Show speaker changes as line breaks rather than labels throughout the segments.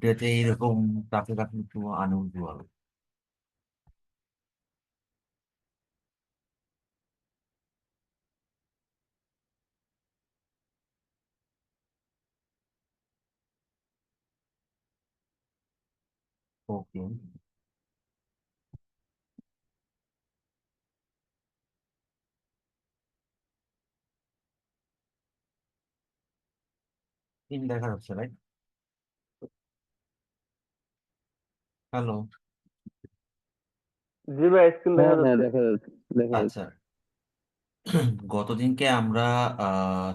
এটাতে এইরকম ট্রাফিক আপনি একটু আনইউজুয়াল। ওকে, তিন দেখা যাচ্ছে, রাইট? হ্যালো।
জি ভাই, স্ক্রিন দেখা
হ্যাঁ হ্যাঁ
যাচ্ছে।
দেখা যাচ্ছে দেখা যাচ্ছে।
আচ্ছা, গতদিনকে আমরা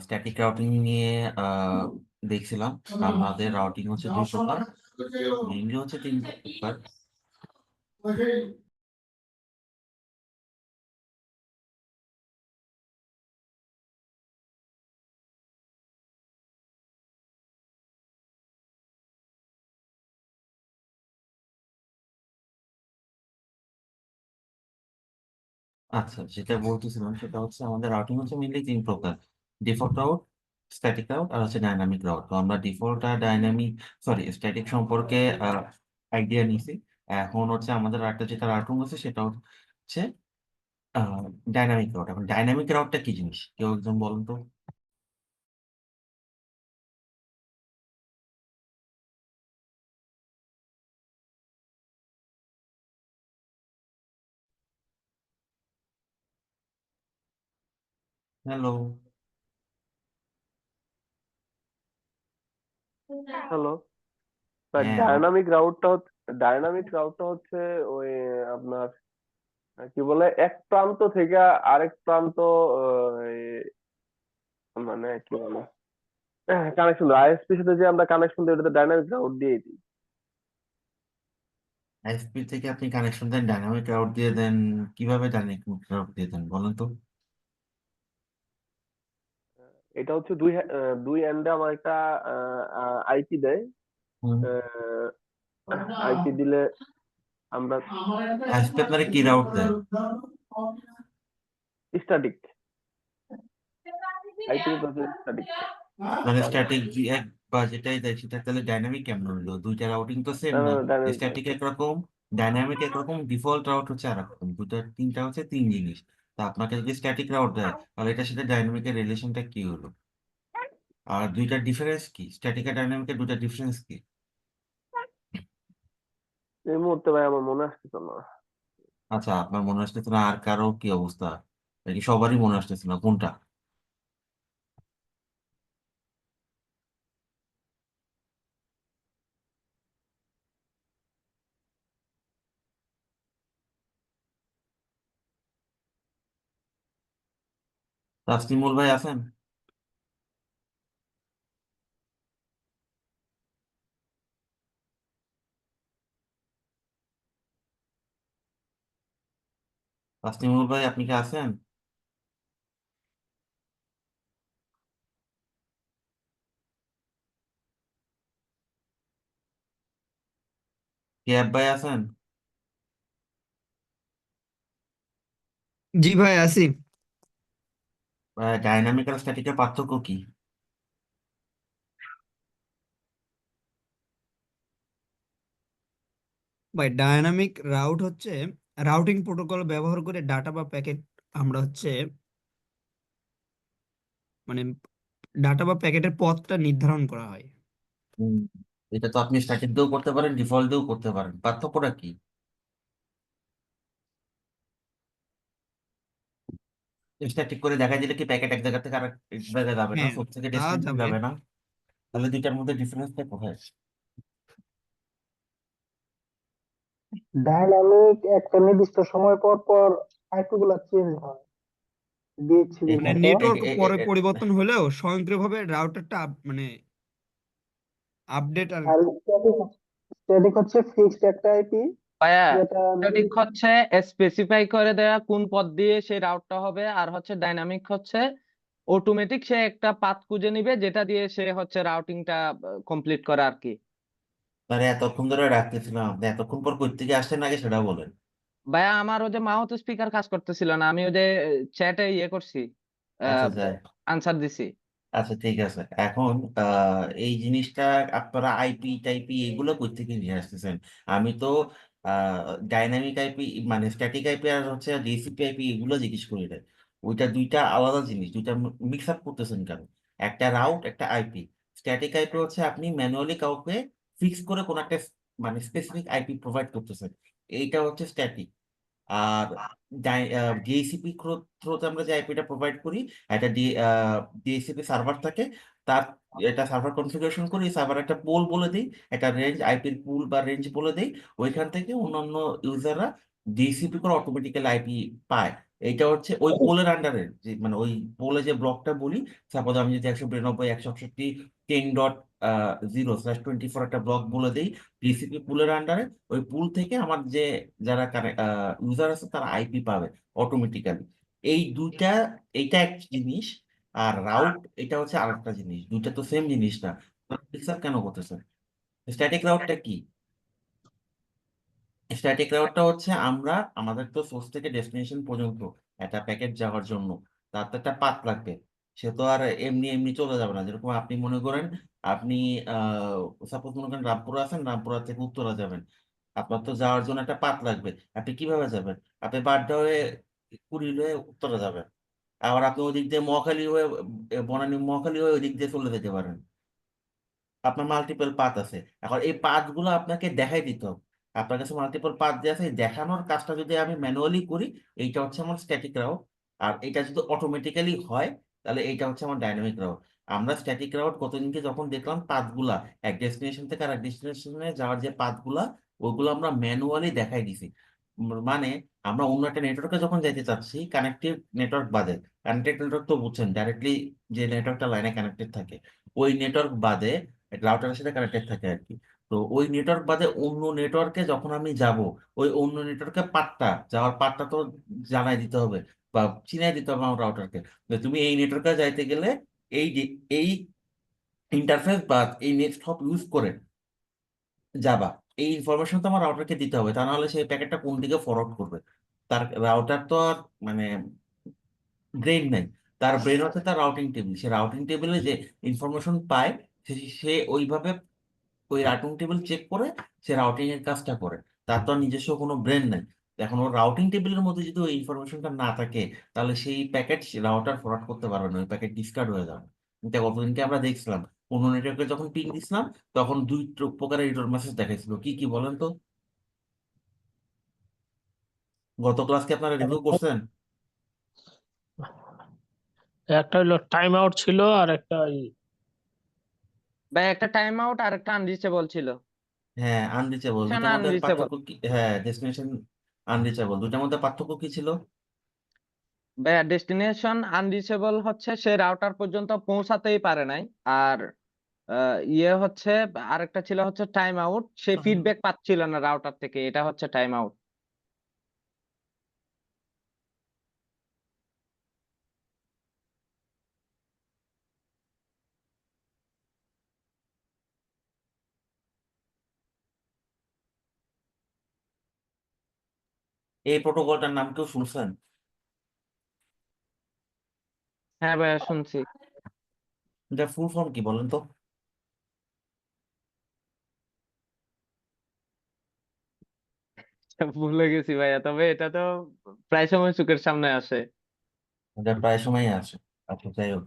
স্ট্যাটিক রাউটিং নিয়ে আহ, দেখছিলাম। আমাদের রাউটিং হচ্ছে দুই প্রকার, মেইনলি হচ্ছে তিন প্রকার। আচ্ছা, যেটা বলতেছিলাম সেটা হচ্ছে আমাদের রাউটিং হচ্ছে মেইনলি তিন প্রকার: ডিফল্ট রাউট, স্ট্যাটিক রাউট, আর হচ্ছে ডাইনামিক রাউট। তো আমরা ডিফল্ট আর ডাইনামিক, সরি, স্ট্যাটিক সম্পর্কে আইডিয়া নিছি। এখন হচ্ছে আমাদের আরেকটা যেটা রাউটিং আছে সেটা হচ্ছে ডাইনামিক রাউট। এখন ডাইনামিক রাউটটা কি জিনিস, কেউ একজন বলুন তো। হ্যালো।
হ্যালো।
হ্যাঁ,
ডায়নামিক রাউটটা হচ্ছে ওই আপনার কি বলে, এক প্রান্ত থেকে আরেক প্রান্ত, মানে কি বলে, কানেকশন আইএসপির সাথে যে আমরা কানেকশন দিই ওটাতে ডায়নামিক রাউট দিয়ে দিই।
আইএসপি থেকে আপনি কানেকশন দেন, ডাইনামিক রাউট দিয়ে দেন? কিভাবে ডাইনামিক রাউট দিয়ে দেন বলেন তো।
এটা হচ্ছে দুই এন্ডে আমার একটা আইপি দেয়।
হুম।
আইপি দিলে আমরা
আইএসপি আপনারা কি রাউট দেয়?
Static IP static.
মানে স্ট্যাটিক এক বা যেটাই দেয় সেটা তাহলে ডাইনামিক কেমন হলো? দুইটা রাউটিং তো সেম না।
ডায়নামিক
স্ট্যাটিক একরকম, ডাইনামিক একরকম, ডিফল্ট রাউট হচ্ছে আর রকম। দুটা তিনটা হচ্ছে তিন জিনিস। তা আপনাকে যদি স্ট্যাটিক রাউট দেয় তাহলে এটার সাথে ডাইনামিকের রিলেশনটা কি হলো? আর দুইটার ডিফারেন্স কি, স্ট্যাটিক আর ডাইনামিকের দুইটা ডিফারেন্স কি?
এই মুহূর্তে ভাই আমার মনে আসতেছে না।
আচ্ছা, আপনার মনে আসতেছে না, আর কারো কি অবস্থা? নাকি সবারই মনে আসতেছে না, কোনটা? তাসলিমুল ভাই আছেন? তাসলিমুল ভাই আপনি কি আছেন? কেব ভাই আছেন?
জি ভাই আছি।
ডাইনামিক আর স্ট্যাটিকের পার্থক্য কি?
ভাই ডায়নামিক রাউট হচ্ছে রাউটিং প্রোটোকল ব্যবহার করে ডাটা বা প্যাকেট আমরা হচ্ছে মানে ডাটা বা প্যাকেটের পথটা নির্ধারণ করা হয়।
হুম, এটা তো আপনি স্ট্যাটিক দিয়েও করতে পারেন, ডিফল্ট দিয়েও করতে পারেন, পার্থক্যটা কি? স্ট্যাটিক করে দেখা দিলে কি প্যাকেট এক জায়গা থেকে আরেক জায়গায় যাবে না,
হ্যাঁ,
সব থেকে
তা
ডেস্টিনেশন
যাবে।
যাবে না? তাহলে দুইটার মধ্যে ডিফারেন্সটা কোথায়?
ডায়নামিক একটা নির্দিষ্ট সময় পর পর আইপি গুলা চেঞ্জ হয়, ডিএইচসিপির
মানে
এ-
মতো।
নেটওয়ার্ক
এ- এ-
পরে
এ-
পরিবর্তন হলেও স্বয়ংক্রিয়ভাবে রাউটারটা মানে আপডেট আর
আর স্ট্যাটিক স্ট্যাটিক হচ্ছে ফিক্সড একটা আইপি,
ভাইয়া,
যেটা
স্ট্যাটিক হচ্ছে স্পেসিফাই করে দেয়া কোন পথ দিয়ে সেই রাউটটা হবে, আর হচ্ছে ডাইনামিক হচ্ছে অটোমেটিক সে একটা পাথ খুঁজে নিবে যেটা দিয়ে সে হচ্ছে রাউটিংটা কমপ্লিট করে আর কি।
তাহলে এতক্ষণ ধরে রাখতেছিলাম, আপনি এতক্ষণ পর কই থেকে আসছেন আগে সেটা বলেন।
ভাইয়া, আমার ওই যে মাউথ স্পিকার কাজ করতেছিল না, আমি ওই যে চ্যাটে ইয়ে করছি,
আচ্ছা, যাই।
আনসার দিছি।
আচ্ছা ঠিক আছে, এখন এই জিনিসটা আপনারা আইপি টাইপি এগুলো কই থেকে নিয়ে আসতেছেন? আমি তো ডাইনামিক আইপি মানে স্ট্যাটিক আইপি আর হচ্ছে ডিসিপি আইপি এগুলো জিজ্ঞেস করি না। ওইটা দুইটা আলাদা জিনিস, দুইটা মিক্স আপ করতেছেন কেন? একটা রাউট একটা আইপি। স্ট্যাটিক আইপি হচ্ছে আপনি ম্যানুয়ালি কাউকে ফিক্স করে কোন একটা মানে স্পেসিফিক আইপি প্রোভাইড করতেছেন, এইটা হচ্ছে স্ট্যাটিক। আর ডিএসিপি থ্রুতে আমরা যে আইপিটা প্রোভাইড করি, একটা ডিএসিপি সার্ভার থাকে, তার এটা সার্ভার কনফিগারেশন করি, সার্ভার একটা পোল বলে দিই, একটা রেঞ্জ আইপির পুল বা রেঞ্জ বলে দিই, ওইখান থেকে অন্যান্য ইউজাররা ডিএসিপি করে অটোমেটিক্যালি আইপি পায়। এইটা হচ্ছে ওই পোলের আন্ডারে, যে মানে ওই পোলে যে ব্লকটা বলি, সাপোজ আমি যদি 192.168.10/24 একটা ব্লক বলে দিই ডিসিপি পুলের আন্ডারে, ওই পুল থেকে আমার যে যারা ইউজার আছে তারা আইপি পাবে অটোমেটিক্যালি। এই দুইটা, এইটা এক জিনিস, আর রাউট এটা হচ্ছে আরেকটা জিনিস, দুইটা তো সেম জিনিস না। মিক্সার কেন করতেছে? স্ট্যাটিক রাউটটা কি? স্ট্যাটিক রাউটটা হচ্ছে আমরা আমাদের তো সোর্স থেকে ডেস্টিনেশন পর্যন্ত একটা প্যাকেট যাওয়ার জন্য তার তো একটা পাথ লাগবে। সে তো আর এমনি এমনি চলে যাবে না। যেরকম আপনি মনে করেন, আপনি সাপোজ মনে করেন রামপুরা আছেন, রামপুরা থেকে উত্তরা যাবেন, আপনার তো যাওয়ার জন্য একটা পাথ লাগবে। আপনি কিভাবে যাবেন? আপনি বাড্ডা হয়ে কুড়িল হয়ে উত্তরা যাবেন, আবার আপনি ওই দিক দিয়ে মহাখালী হয়ে বনানী মহাখালী হয়ে ওই দিক দিয়ে চলে যেতে পারেন। আপনার মাল্টিপল পাথ আছে। এখন এই পাথ গুলো আপনাকে দেখাই দিতে হবে। আপনার কাছে মাল্টিপল পাথ দিয়ে আছে, এই দেখানোর কাজটা যদি আমি ম্যানুয়ালি করি, এইটা হচ্ছে আমার স্ট্যাটিক রাউট। আর এটা যদি অটোমেটিক্যালি হয়, তাহলে এইটা হচ্ছে আমার ডাইনামিক রাউট। আমরা স্ট্যাটিক রাউট কতদিনকে যখন দেখলাম পাথ গুলা এক ডেস্টিনেশন থেকে আরেক ডেস্টিনেশনে যাওয়ার যে পাথ গুলা, ওইগুলো আমরা ম্যানুয়ালি দেখাই দিছি। মানে আমরা অন্য একটা নেটওয়ার্কে যখন যাইতে চাচ্ছি, কানেক্টিভ নেটওয়ার্ক বাদে, কানেক্টেড নেটওয়ার্ক তো বুঝছেন ডাইরেক্টলি যে নেটওয়ার্কটা লাইনে কানেক্টেড থাকে, ওই নেটওয়ার্ক বাদে রাউটারের সাথে কানেক্টেড থাকে আর কি। তো ওই নেটওয়ার্ক বাদে অন্য নেটওয়ার্কে যখন আমি যাব, ওই অন্য নেটওয়ার্কে পাটটা যাওয়ার পাটটা তো জানাই দিতে হবে বা চিনাই দিতে হবে আমার রাউটারকে, তুমি এই নেটওয়ার্কে যাইতে গেলে এই ইন্টারফেস বা এই নেক্সট হপ ইউজ করে যাবা। এই ইনফরমেশন তো আমার রাউটারকে দিতে হবে, তা নাহলে সেই প্যাকেটটা কোন দিকে ফরওয়ার্ড করবে? তার রাউটার তো আর মানে ব্রেন নাই, তার ব্রেন হচ্ছে তার রাউটিং টেবিল। সে রাউটিং টেবিলে যে ইনফরমেশন পায়, সে সে ওইভাবে ওই রাউটিং টেবিল চেক করে সে রাউটিং এর কাজটা করে। তার তো আর নিজস্ব কোনো ব্রেন নাই। এখন ওর রাউটিং টেবিলের মধ্যে যদি ওই ইনফরমেশনটা না থাকে, তাহলে সেই প্যাকেট রাউটার ফরওয়ার্ড করতে পারবে না, ওই প্যাকেট ডিসকার্ড হয়ে যাবে। এটা গতদিনকে আমরা দেখছিলাম, অন্য নেটওয়ার্কে যখন পিং দিছিলাম, তখন দুই প্রকারের এরর মেসেজ দেখাইছিল। কি কি বলেন তো? গত ক্লাসকে আপনারা রিভিউ করছেন?
একটা হলো টাইম আউট ছিল আর একটা
বা একটা টাইম আউট আর একটা আনরিচেবল ছিল।
হ্যাঁ, আনরিচেবল, দুটার মধ্যে
আনরিচেবল
পার্থক্য কি? হ্যাঁ, ডেস্টিনেশন আনরিচেবল, দুটার মধ্যে পার্থক্য কি ছিল?
বা ডেস্টিনেশন আনরিচেবল হচ্ছে সে রাউটার পর্যন্ত পৌঁছাতেই পারে নাই। আর ইয়ে হচ্ছে আরেকটা ছিল হচ্ছে টাইম আউট, সে ফিডব্যাক পাচ্ছিল না রাউটার থেকে, এটা হচ্ছে টাইম আউট।
এই প্রোটোকলটার নাম কেউ শুনছেন?
হ্যাঁ ভাইয়া শুনছি।
এটা ফুল ফর্ম কি বলেন তো?
ভুলে গেছি ভাইয়া, তবে এটা তো প্রায় সময় চোখের সামনে আসে।
এটা প্রায় সময় আসে। আচ্ছা যাই হোক,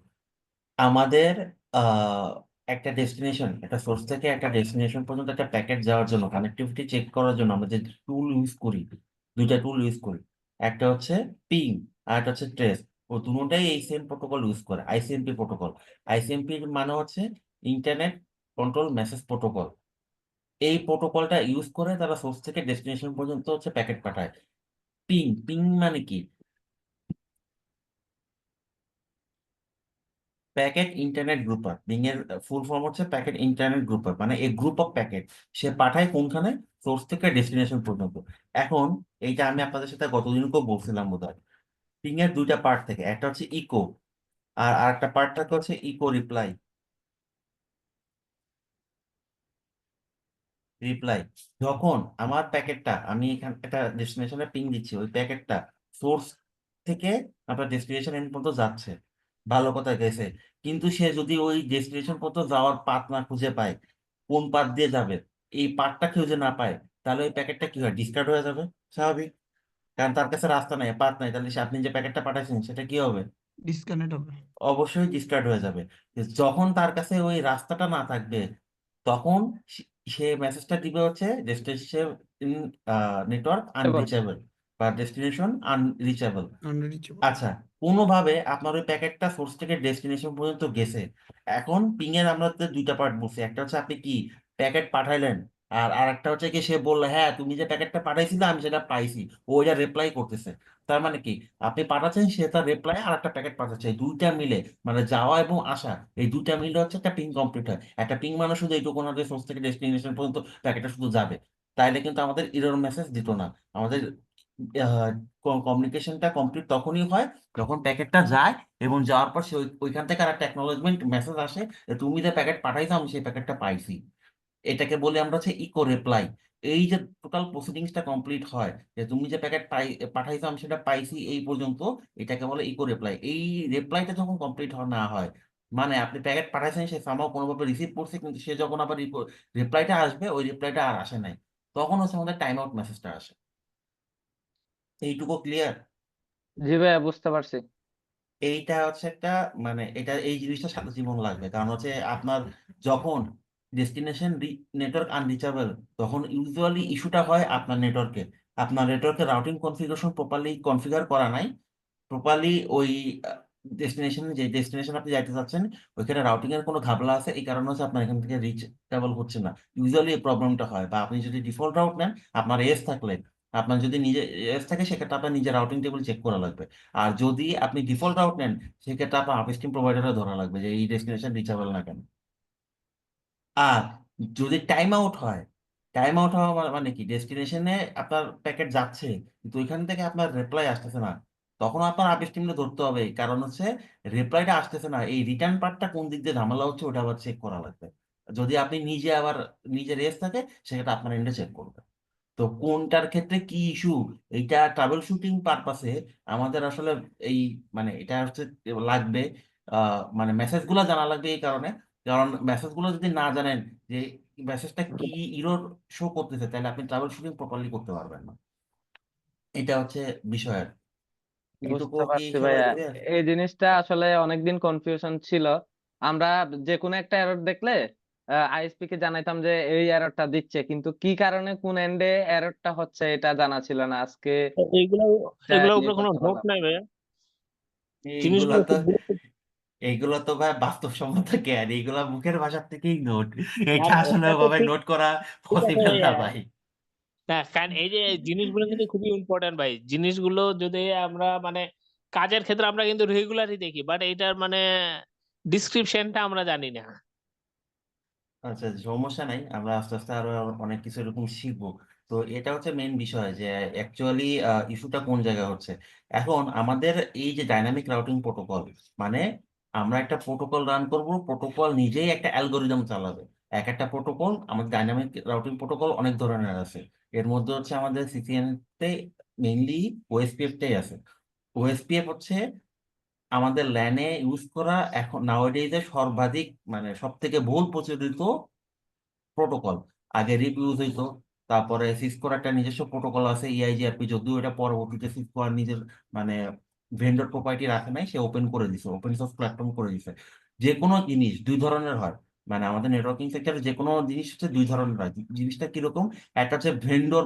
আমাদের আহ একটা ডেস্টিনেশন, একটা সোর্স থেকে একটা ডেস্টিনেশন পর্যন্ত একটা প্যাকেট যাওয়ার জন্য, কানেক্টিভিটি চেক করার জন্য আমরা যে টুল ইউজ করি, দুইটা টুল ইউজ করি। একটা হচ্ছে পিং, আর একটা হচ্ছে ট্রেস। ও দুটোটাই এই সেম প্রোটোকল ইউজ করে, আইসিএমপি প্রোটোকল। আইসিএমপি মানে হচ্ছে ইন্টারনেট কন্ট্রোল মেসেজ প্রোটোকল। এই প্রোটোকলটা ইউজ করে তারা সোর্স থেকে ডেস্টিনেশন পর্যন্ত হচ্ছে প্যাকেট পাঠায়। পিং, পিং মানে কি? Packet internet গ্রুপার। বিং এর ফুল ফর্ম হচ্ছে প্যাকেট ইন্টারনেট গ্রুপার, মানে এ গ্রুপ অফ প্যাকেট সে পাঠায় কোনখানে, সোর্স থেকে ডেস্টিনেশন পর্যন্ত। এখন এইটা আমি আপনাদের সাথে গতদিনকেও বলছিলাম বোধহয়। পিং এর দুইটা পার্ট থেকে, একটা হচ্ছে ইকো, আর আরেকটা পার্ট থাকে হচ্ছে ইকো রিপ্লাই। রিপ্লাই, যখন আমার প্যাকেটটা, আমি এখান একটা ডেস্টিনেশনে পিং দিচ্ছি, ওই প্যাকেটটা সোর্স থেকে আপনার ডেস্টিনেশন এন্ড পর্যন্ত যাচ্ছে, ভালো কথা গেছে, কিন্তু সে যদি ওই ডেস্টিনেশন পর্যন্ত যাওয়ার পাথ না খুঁজে পায়, কোন পাথ দিয়ে যাবে এই পাথটা খুঁজে না পায়, তাহলে ওই প্যাকেটটা কি হয়, ডিসকার্ড হয়ে যাবে, স্বাভাবিক। কারণ তার কাছে রাস্তা নাই, পাথ নাই, তাহলে আপনি যে প্যাকেটটা পাঠাইছেন সেটা কি হবে,
ডিসকানেক্ট হবে।
অবশ্যই ডিসকার্ড হয়ে যাবে। যখন তার কাছে ওই রাস্তাটা না থাকবে, তখন সে মেসেজটা দিবে হচ্ছে ডেস্টিনেশন নেটওয়ার্ক
এবং
আনরিচেবল বা ডেস্টিনেশন আনরিচেবল।
আনরিচেবল।
আচ্ছা, কোনোভাবে আপনার ওই প্যাকেটটা সোর্স থেকে ডেস্টিনেশন পর্যন্ত গেছে। এখন পিং এর আমরা তো দুইটা পার্ট বলছি, একটা হচ্ছে আপনি কি প্যাকেট পাঠাইলেন, আর আরেকটা হচ্ছে কি সে বললো হ্যাঁ তুমি যে প্যাকেটটা পাঠাইছিলে আমি সেটা পাইছি, ও এটা রিপ্লাই করতেছে। তার মানে কি, আপনি পাঠাচ্ছেন, সে তার রিপ্লাই আর একটা প্যাকেট পাঠাচ্ছে, এই দুইটা মিলে মানে যাওয়া এবং আসা, এই দুইটা মিলে হচ্ছে একটা পিং কমপ্লিট হয়। একটা পিং মানে শুধু এইটুকু না যে সোর্স থেকে ডেস্টিনেশন পর্যন্ত প্যাকেটটা শুধু যাবে, তাইলে কিন্তু আমাদের এরর মেসেজ দিত না। আমাদের কমিউনিকেশনটা কমপ্লিট তখনই হয় যখন প্যাকেটটা যায়, এবং যাওয়ার পর সে ওইখান থেকে আর একটা অ্যাকনোলেজমেন্ট মেসেজ আসে যে তুমি যে প্যাকেট পাঠাইছো আমি সেই প্যাকেটটা পাইছি। এটাকে বলি আমরা হচ্ছে ইকো রিপ্লাই। এই যে টোটাল প্রসিডিংসটা কমপ্লিট হয়, যে তুমি যে প্যাকেট পাঠাইছো আমি সেটা পাইছি এই পর্যন্ত, এটাকে বলে ইকো রিপ্লাই। এই রিপ্লাইটা যখন কমপ্লিট না হয়, মানে আপনি প্যাকেট পাঠাইছেন, সে সামাও কোনোভাবে রিসিভ করছে, কিন্তু সে যখন আবার রিপ্লাইটা আসবে, ওই রিপ্লাইটা আর আসে নাই, তখন হচ্ছে আমাদের টাইম আউট মেসেজটা আসে। এইটুকু ক্লিয়ার?
জি ভাইয়া, বুঝতে পারছি।
এইটা হচ্ছে একটা, মানে এটা এই জিনিসটা সারা জীবন লাগবে, কারণ হচ্ছে আপনার যখন ডেস্টিনেশন নেটওয়ার্ক আনরিচেবল, তখন ইউজুয়ালি ইস্যুটা হয় আপনার নেটওয়ার্কে। আপনার নেটওয়ার্কের রাউটিং কনফিগারেশন প্রপারলি কনফিগার করা নাই, প্রপারলি ওই ডেস্টিনেশন, যে ডেস্টিনেশন আপনি যাইতে চাচ্ছেন ওইখানে রাউটিং এর কোনো ঘাবলা আছে, এই কারণে হচ্ছে আপনার এখান থেকে রিচেবল হচ্ছে না। ইউজুয়ালি এই প্রবলেমটা হয়। বা আপনি যদি ডিফল্ট রাউট নেন, আপনার এস থাকলে, আপনার যদি নিজে এস থাকে, সেক্ষেত্রে আপনার নিজের রাউটিং টেবিল চেক করা লাগবে। আর যদি আপনি ডিফল্ট রাউট নেন, সেক্ষেত্রে আপনার আপস্ট্রিম প্রোভাইডারে ধরা লাগবে যে এই ডেস্টিনেশন রিচেবল না কেন। আর যদি টাইম আউট হয়, টাইম আউট হওয়া মানে কি, ডেস্টিনেশনে আপনার প্যাকেট যাচ্ছে কিন্তু ওইখান থেকে আপনার রিপ্লাই আসতেছে না, তখন আপনার আপস্ট্রিমটা ধরতে হবে। কারণ হচ্ছে রিপ্লাইটা আসতেছে না, এই রিটার্ন পার্টটা কোন দিক দিয়ে ঝামেলা হচ্ছে ওটা আবার চেক করা লাগবে। যদি আপনি নিজে আবার নিজের রেস থাকে, সেক্ষেত্রে আপনার এন্ডে চেক করবে। তো কোনটার ক্ষেত্রে কি ইস্যু, এইটা ট্রাবল শুটিং পারপাসে আমাদের আসলে এই, মানে এটা হচ্ছে লাগবে, মানে মেসেজগুলো জানা লাগবে এই কারণে। কারণ মেসেজগুলো যদি না জানেন যে মেসেজটা কি ইরর শো করতেছে, তাহলে আপনি ট্রাবল শুটিং প্রপারলি করতে পারবেন না। এটা হচ্ছে বিষয়। এইটুকু
বুঝতে
কি
পারছি
সবাই
ভাইয়া,
ক্লিয়ার?
এই জিনিসটা আসলে অনেকদিন কনফিউশন ছিল। আমরা যে কোনো একটা এরর দেখলে আইএসপি কে জানাইতাম যে এই এররটা দিচ্ছে, কিন্তু কি কারণে কোন এন্ডে এররটা হচ্ছে এটা জানা ছিল না। আজকে
তো এইগুলো
এটা
এগুলোর
ইয়ে
উপরে কোনো
করতে
নোট
পারলাম।
নাই ভাইয়া?
এইগুলা
জিনিসগুলো
তো,
খুব গুরুত্ব-
এইগুলো তো ভাই বাস্তবসম্মত জ্ঞান, এইগুলা মুখের ভাষার থেকেই নোট। এটা
আর
আসলে
এটা তো
ভাবে
ঠিক
নোট করা
ঠিক আছে
পসিবল না
ভাইয়া।
ভাই।
না, কারণ এই যে জিনিসগুলো কিন্তু খুবই ইম্পর্টেন্ট ভাই। জিনিসগুলো যদি আমরা মানে কাজের ক্ষেত্রে আমরা কিন্তু রেগুলারই দেখি, বাট এটার মানে ডিসক্রিপশনটা আমরা জানি না।
আচ্ছা, সমস্যা নাই, আমরা আস্তে আস্তে আরো অনেক কিছু এরকম শিখবো। তো এটা হচ্ছে মেইন বিষয় যে অ্যাকচুয়ালি ইস্যুটা কোন জায়গায় হচ্ছে। এখন আমাদের এই যে ডাইনামিক রাউটিং প্রোটোকল, মানে আমরা একটা প্রোটোকল রান করব, প্রোটোকল নিজেই একটা অ্যালগোরিদম চালাবে। এক একটা প্রোটোকল, আমাদের ডাইনামিক রাউটিং প্রোটোকল অনেক ধরনের আছে। এর মধ্যে হচ্ছে আমাদের সিসিএন তে মেইনলি ওএসপিএফ টাই আছে। ওএসপিএফ হচ্ছে আমাদের ল্যানে ইউজ করা এখন নাওয়াডেজে সর্বাধিক, মানে সব থেকে বহুল প্রচলিত প্রোটোকল। আগে রিপ ইউজ হইতো, তারপরে সিসকোর একটা নিজস্ব প্রোটোকল আছে ইআইজিআরপি, যদিও এটা পরবর্তীতে সিসকো আর নিজের মানে ভেন্ডর প্রপার্টি রাখে নাই, সে ওপেন করে দিছে, ওপেন সোর্স প্ল্যাটফর্ম করে দিছে। যে কোনো জিনিস দুই ধরনের হয়, মানে আমাদের নেটওয়ার্কিং সেক্টরে যে কোনো জিনিস হচ্ছে দুই ধরনের হয়। জিনিসটা কিরকম, একটা হচ্ছে ভেন্ডর,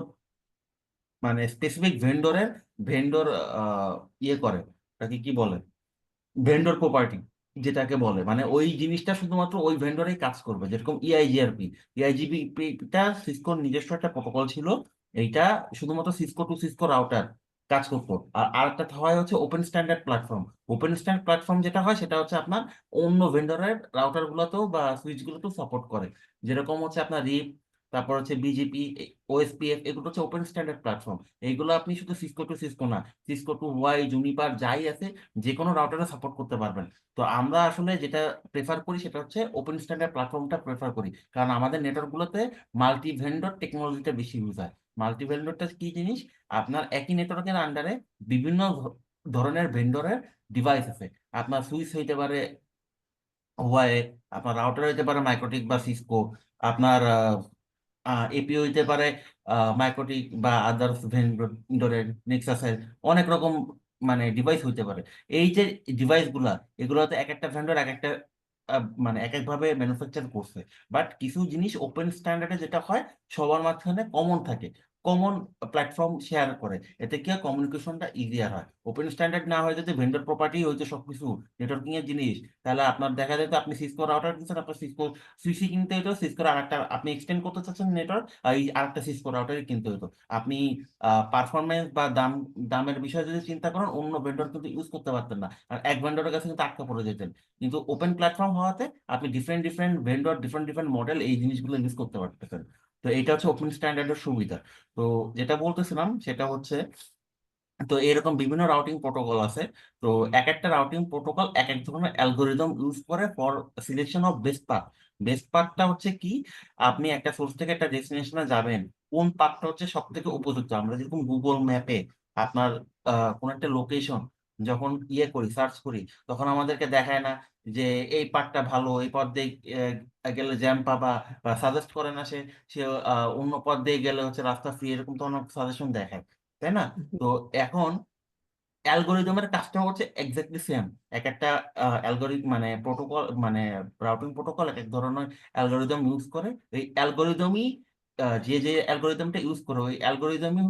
মানে স্পেসিফিক ভেন্ডরের ভেন্ডর ইয়ে করে, তাকে কি বলে, ভেন্ডর প্রপার্টি যেটাকে বলে, মানে ওই জিনিসটা শুধুমাত্র ওই ভেন্ডরেই কাজ করবে। যেরকম ইআইজিআরপি, ইআইজিপিটা সিসকোর নিজস্ব একটা প্রোটোকল ছিল, এইটা শুধুমাত্র সিসকো টু সিসকো রাউটার কাজ করতো। আর আরেকটা হয় হচ্ছে open standard platform. Open standard platform যেটা হয় সেটা হচ্ছে আপনার অন্য ভেন্ডরের রাউটার গুলোতেও বা সুইচ গুলোতেও সাপোর্ট করে। যেরকম হচ্ছে আপনার রিপ, তারপর হচ্ছে বিজিপি, ওএসপিএফ, এগুলো হচ্ছে ওপেন স্ট্যান্ডার্ড প্ল্যাটফর্ম। এইগুলো আপনি শুধু সিসকো টু সিসকো না, সিসকো টু ওয়াই, জুনিপার যাই আছে, যে কোনো রাউটারে সাপোর্ট করতে পারবেন। তো আমরা আসলে যেটা প্রেফার করি সেটা হচ্ছে ওপেন স্ট্যান্ডার্ড প্ল্যাটফর্মটা প্রেফার করি, কারণ আমাদের নেটওয়ার্কগুলোতে মাল্টি ভেন্ডর টেকনোলজিটা বেশি ইউজ হয়। মাল্টি ভেন্ডরটা কি জিনিস, আপনার একই নেটওয়ার্কের আন্ডারে বিভিন্ন ধরনের ভেন্ডরের ডিভাইস আছে। আপনার সুইচ হইতে পারে হুয়াওয়ে, আপনার রাউটার হইতে পারে মাইক্রোটিক বা সিসকো, আপনার এপি হইতে পারে মাইক্রোটিক বা আদার্স ভেন্ডরের নেক্সাসের, অনেক রকম মানে ডিভাইস হইতে পারে। এই যে ডিভাইস গুলা, এগুলোতে এক একটা ভেন্ডর এক একটা মানে এক একভাবে ম্যানুফ্যাকচার করছে। বাট কিছু জিনিস ওপেন স্ট্যান্ডার্ডে যেটা হয়, সবার মাঝখানে কমন থাকে, কমন প্ল্যাটফর্ম শেয়ার করে, এতে কি হয় কমিউনিকেশনটা ইজিয়ার হয়। ওপেন স্ট্যান্ডার্ড না হয় যদি ভেন্ডর প্রপার্টি হইতো সবকিছু নেটওয়ার্কিং এর জিনিস, তাহলে আপনার দেখা যেত আপনি সিসকো রাউটার কিনছেন, আপনার সিসকো সুইচি কিনতে হতো, সিসকোর আরেকটা আপনি এক্সটেন্ড করতে চাচ্ছেন নেটওয়ার্ক, এই আরেকটা সিসকো রাউটারই কিনতে হতো। আপনি পারফরমেন্স বা দামের বিষয়ে যদি চিন্তা করেন, অন্য ভেন্ডর কিন্তু ইউজ করতে পারতেন না, আর এক ভেন্ডরের কাছে কিন্তু আটকা পড়ে যেতেন। কিন্তু ওপেন প্ল্যাটফর্ম হওয়াতে আপনি different different vendor, different different model, এই জিনিসগুলো ইউজ করতে পারতেছেন। তো এটা হচ্ছে ওপেন স্ট্যান্ডার্ডের সুবিধা। তো যেটা বলতেছিলাম সেটা হচ্ছে, তো এরকম বিভিন্ন রাউটিং প্রোটোকল আছে। তো এক একটা রাউটিং প্রোটোকল এক এক ধরনের অ্যালগোরিদম ইউজ করে for selection of best path. Best পাথটা হচ্ছে কি, আপনি একটা সোর্স থেকে একটা ডেস্টিনেশনে যাবেন, কোন পাথটা হচ্ছে সব থেকে উপযুক্ত। আমরা যেরকম গুগল ম্যাপে আপনার কোন একটা লোকেশন যখন করি, সার্চ করি, তখন আমাদেরকে দেখায় না যে এই পাথটা ভালো, এই পথ দিয়ে গেলে জ্যাম পাবা, বা সাজেস্ট করে না সে সে অন্য পথ দিয়ে গেলে হচ্ছে রাস্তা ফ্রি, এরকম তো অনেক সাজেশন দেখায়, তাই না? তো এখন অ্যালগোরিদমের কাজটা হচ্ছে এক্স্যাক্টলি সেম। এক একটা অ্যালগোরিদম মানে প্রোটোকল, মানে রাউটিং প্রোটোকল এক এক ধরনের অ্যালগোরিদম ইউজ করে। এই অ্যালগোরিদমই যে যে অ্যালগোরিদমটা ইউজ করে, ওই অ্যালগোরিদমই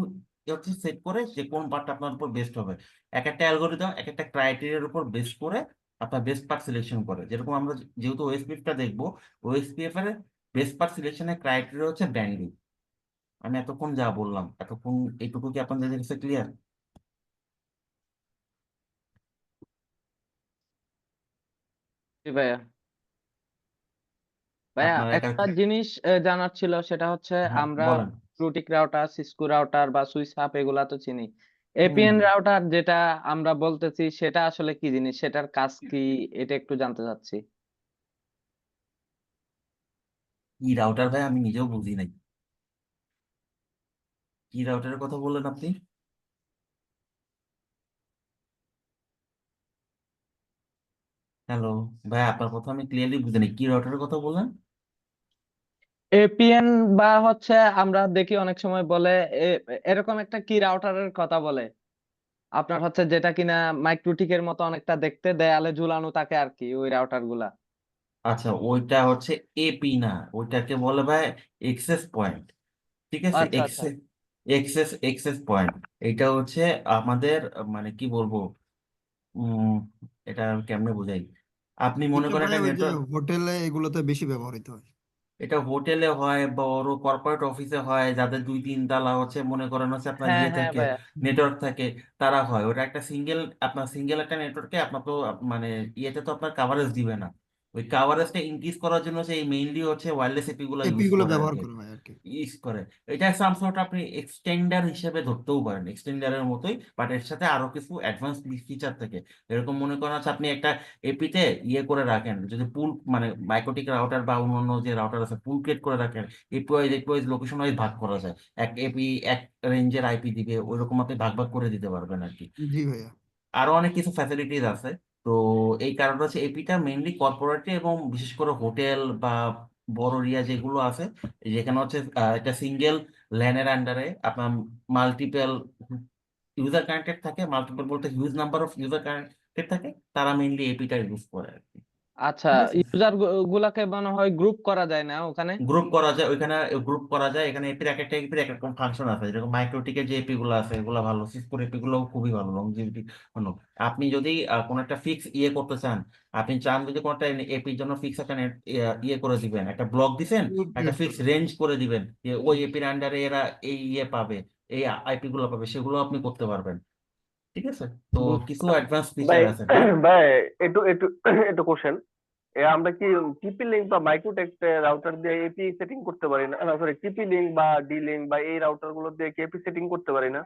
হচ্ছে সেট করে যে কোন পার্টটা আপনার উপর বেস্ট হবে। এক একটা অ্যালগোরিদম এক একটা ক্রাইটেরিয়ার উপর বেস করে আপনার বেস্ট পার্ট সিলেকশন করে। যেরকম আমরা যেহেতু ওএসপিএফটা দেখবো, ওএসপিএফ এর বেস্ট পার্ট সিলেকশনের ক্রাইটেরিয়া হচ্ছে ব্যান্ডউইথ। আমি এতক্ষণ যা বললাম, এতক্ষণ এইটুকু কি আপনাদের কাছে ক্লিয়ার?
জি ভাইয়া। ভাইয়া
আপনার একা
একটা জিনিস জানার ছিল, সেটা হচ্ছে
হ্যাঁ
আমরা
বলেন।
ব্লুটিক রাউটার, সিসকো রাউটার বা সুইচ হাব এগুলা তো চিনি।
হুম
এপিএন রাউটার যেটা আমরা বলতেছি, সেটা আসলে কি জিনিস, সেটার কাজ কি, এটা একটু জানতে চাচ্ছি।
কি রাউটার ভাই, আমি নিজেও বুঝি নাই। কি রাউটারের কথা বললেন আপনি? হ্যালো ভাই, আপনার কথা আমি ক্লিয়ারলি বুঝি নাই, কি রাউটারের কথা বললেন?
এপিএন বা হচ্ছে আমরা দেখি অনেক সময় বলে এরকম একটা কি রাউটারের কথা বলে, আপনার হচ্ছে যেটা কিনা মাইক্রোটিকের মতো অনেকটা দেখতে, দেয়ালে ঝুলানো থাকে আর কি, ওই রাউটার গুলা।
আচ্ছা, ওইটা হচ্ছে এপি না, ওইটাকে বলে ভাই এক্সেস পয়েন্ট। ঠিক আছে,
আচ্ছা আচ্ছা।
Access access access point. এটা হচ্ছে আমাদের মানে কি বলবো, উম এটা কেমনে বোঝাই, আপনি মনে
এটা
করেন
ভাই
একটা
ওই যে
নেটওয়ার্ক,
হোটেলে এগুলোতে বেশি ব্যবহৃত হয়।
এটা হোটেলে হয়, বড় কর্পোরেট অফিসে হয়, যাদের দুই তিন তালা হচ্ছে মনে করেন হচ্ছে আপনার
হ্যাঁ
ইয়ে
হ্যাঁ
থাকে,
ভাইয়া।
নেটওয়ার্ক থাকে, তারা হয়। ওটা একটা সিঙ্গেল, আপনার সিঙ্গেল একটা নেটওয়ার্কে আপনার তো মানে ইয়েতে তো আপনার কাভারেজ দিবে না। ওই কাভারেজটা ইনক্রিজ করার জন্য হচ্ছে এই মেইনলি হচ্ছে ওয়্যারলেস এপি গুলো
এপি
ইউজ
গুলো
করে আর
ব্যবহার
কি,
করা হয় আর কি।
ইউজ করে। এটা সামসট আপনি এক্সটেন্ডার হিসেবে ধরতেও পারেন, এক্সটেন্ডারের মতোই, বাট এর সাথে আরো কিছু অ্যাডভান্স ফিচার থাকে। এরকম মনে করেন হচ্ছে আপনি একটা এপিতে ইয়ে করে রাখেন, যদি পুল মানে মাইক্রোটিক রাউটার বা অন্যান্য যে রাউটার আছে পুল ক্রিয়েট করে রাখেন, এপি ওয়াইজ লোকেশন ওয়াইজ ভাগ করা যায়। এক এপি এক রেঞ্জের আইপি দিবে, ওইরকম আপনি ভাগ ভাগ করে দিতে পারবেন আর কি।
জি ভাইয়া।
আরো অনেক কিছু ফ্যাসিলিটিস আছে। তো এই কারণে হচ্ছে এপিটা মেইনলি কর্পোরেটে এবং বিশেষ করে হোটেল বা বড় এরিয়া যেগুলো আছে, যেখানে হচ্ছে একটা সিঙ্গেল ল্যানের আন্ডারে আপনার মাল্টিপল ইউজার কানেক্টেড থাকে, মাল্টিপল বলতে huge number of user connected থাকে, তারা মেইনলি এপিটা ইউজ করে আর কি।
আচ্ছা,
ঠিক আছে,
ইউজার গুলাকে মনে হয় গ্রুপ করা যায় না ওখানে?
গ্রুপ করা যায় ওইখানে, গ্রুপ করা যায় এখানে। এপির এক একটা এপির এক রকম ফাংশন আছে, যেরকম মাইক্রোটিকের যে এপি গুলো আছে এগুলো ভালো, সিসকোর এপি গুলো খুবই ভালো, লংজিভিটি ভালো। আপনি যদি কোনো একটা ফিক্স ইয়ে করতে চান, আপনি চান যদি কোনো একটা এপির জন্য ফিক্স একটা net, ইয়ে করে দিবেন, একটা ব্লক দিবেন,
গ্রুপ
একটা
ক্রিয়েট
ফিক্স
করবে।
রেঞ্জ করে দিবেন যে ওই এপির আন্ডারে এরা এই ইয়ে পাবে, এই আইপি গুলো পাবে, সেগুলো আপনি করতে পারবেন। ঠিক আছে, তো
বুঝতে
কিছু
পারছি।
অ্যাডভান্স
ভাই
ফিচার আছে বাট
ভাই একটু একটু একটু কোশ্চেন, আমরা কি টিপি লিঙ্ক বা মাইক্রোটেক্সট রাউটার দিয়ে এপি সেটিং করতে পারি না? সরি, টিপি লিঙ্ক বা ডি লিঙ্ক বা এই রাউটার গুলো দিয়ে কি এপি সেটিং করতে পারি না?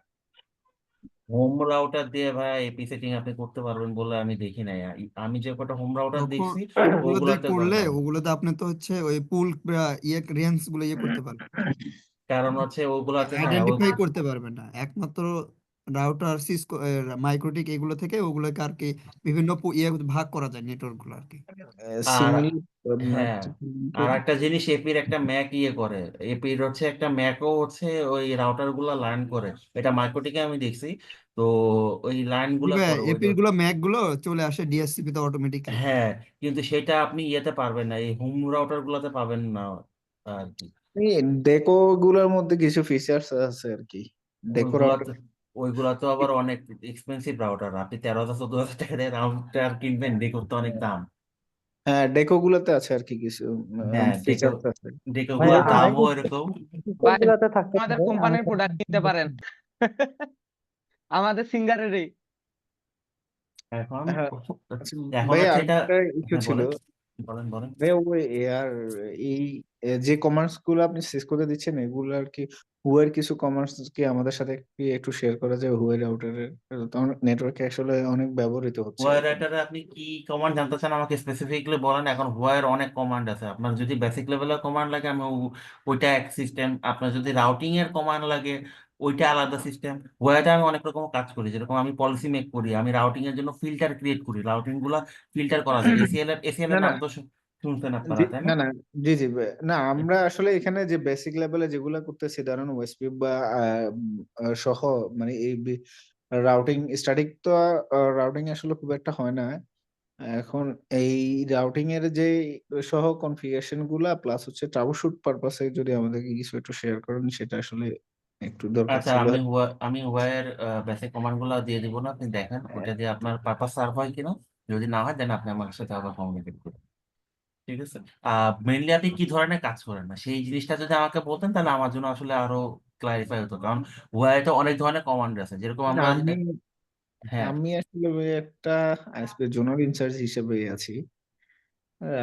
হোম রাউটার দিয়ে ভাই এপি সেটিং আপনি করতে পারবেন বলে আমি দেখি নাই। আমি যে কটা হোম রাউটার
তখন
দেখছি
ওগুলোতে
ওগুলাতে
করলে,
পারবেন।
ওগুলোতে আপনি তো হচ্ছে ওই পুল ইয়ে রেঞ্জ গুলো ইয়ে করতে পারবেন,
কারণ হচ্ছে ওগুলাতে, হ্যাঁ ওই
আইডেন্টিফাই করতে পারবেন না। একমাত্র রাউটার, সিসকো, মাইক্রোটিক এগুলো থেকে ওগুলোকে আর কি বিভিন্ন ভাগ করা যায় নেটওয়ার্ক গুলো আর কি।
আর
সিমিলার
হ্যাঁ, আর একটা জিনিস এপির একটা ম্যাক করে, এপির হচ্ছে একটা ম্যাকও হচ্ছে ওই রাউটার গুলা লার্ন করে, এটা মাইক্রোটিকে আমি দেখছি। তো ওই লার্ন গুলা করে ওই
এপির গুলো ম্যাক গুলো চলে আসে ডিএসসিপি তে অটোমেটিকলি।
হ্যাঁ, কিন্তু সেটা আপনি ইয়েতে পারবেন না, এই হোম রাউটার গুলাতে পাবেন না আর কি।
ডেকো গুলোর মধ্যে কিছু ফিচার্স আছে আর কি। ডেকো রাউটার,
ওইগুলাতে ওইগুলা তো আবার অনেক এক্সপেন্সিভ রাউটার, আপনি 13,000 14,000 টাকা দিয়ে রাউটার কিনবেন, দেখুন তো অনেক দাম।
হ্যাঁ ডেকো গুলোতে আছে আর কি কিছু
হ্যাঁ,
ফিচার্স আছে।
ডেকো
ভাই
গুলোর
আরেকটা
দামও এরকম।
ভাই
গুলাতে থাকতে
আমাদের
পারে
কোম্পানির প্রোডাক্ট কিনতে পারেন আমাদের সিঙ্গারেরই।
এখন
হ্যাঁ আচ্ছা
এখন
ভাই
হচ্ছে এটা,
আরেকটা ইস্যু
হ্যাঁ
ছিল।
বলেন বলেন বলেন।
ভাই ওই আর এই যে কমান্ডস গুলো আপনি সিসকোতে দিচ্ছেন এগুলো আর কি হুয়ের কিছু কমান্ডস কি আমাদের সাথে কি একটু শেয়ার করা যায়? হুয়ের রাউটারের নেটওয়ার্কে আসলে অনেক ব্যবহৃত হচ্ছে
হোয়াইর
এখন।
রাইটারে আপনি কি কমান্ড জানতে চান আমাকে স্পেসিফিকলি বলেন। এখন হোয়াইর অনেক কমান্ড আছে, আপনার যদি বেসিক লেভেলের কমান্ড লাগে আমি ওইটা এক সিস্টেম, আপনার যদি রাউটিং এর কমান্ড লাগে ওইটা আলাদা সিস্টেম। হোয়াইটে আমি অনেক রকম কাজ করি, যেরকম আমি পলিসি মেক করি, আমি রাউটিং এর জন্য ফিল্টার ক্রিয়েট করি, রাউটিং গুলা ফিল্টার করা যায়। এসিএল
না
এর
না
নাম তো শুনছেন
জি
আপনারা, তাই না?
না না জি জি না আমরা আসলে এখানে যে বেসিক লেভেলে যেগুলো করতেছি ধরেন ওএসপি বা সহ মানে এই রাউটিং স্ট্যাটিক তো রাউটিং আসলে খুব একটা হয় না এখন। এই রাউটিং এর যে সহ কনফিগারেশন গুলা প্লাস হচ্ছে ট্রাবলশুট পারপাসে যদি আমাদেরকে কিছু একটু শেয়ার করেন সেটা আসলে একটু দরকার
আচ্ছা,
ছিল।
আমি হোয়াইর বেসিক কমান্ড গুলো দিয়ে দিব না, আপনি দেখেন ওইটা দিয়ে আপনার পারপাস সার্ভ হয় কিনা। যদি না হয় দেন আপনি আমার সাথে আবার কমিউনিকেট করুন, ঠিক আছে? মেইনলি আপনি কি ধরনের কাজ করেন না সেই জিনিসটা যদি আমাকে বলতেন তাহলে আমার জন্য আসলে আরো ক্লারিফাই হতো, কারণ ওয়াইতে অনেক ধরনের কমান্ড আছে, যেরকম
না,
আমরা
আমি
হ্যাঁ।
আমি আসলে ওই একটা আইএসপি জোনাল ইনচার্জ হিসেবে আছি।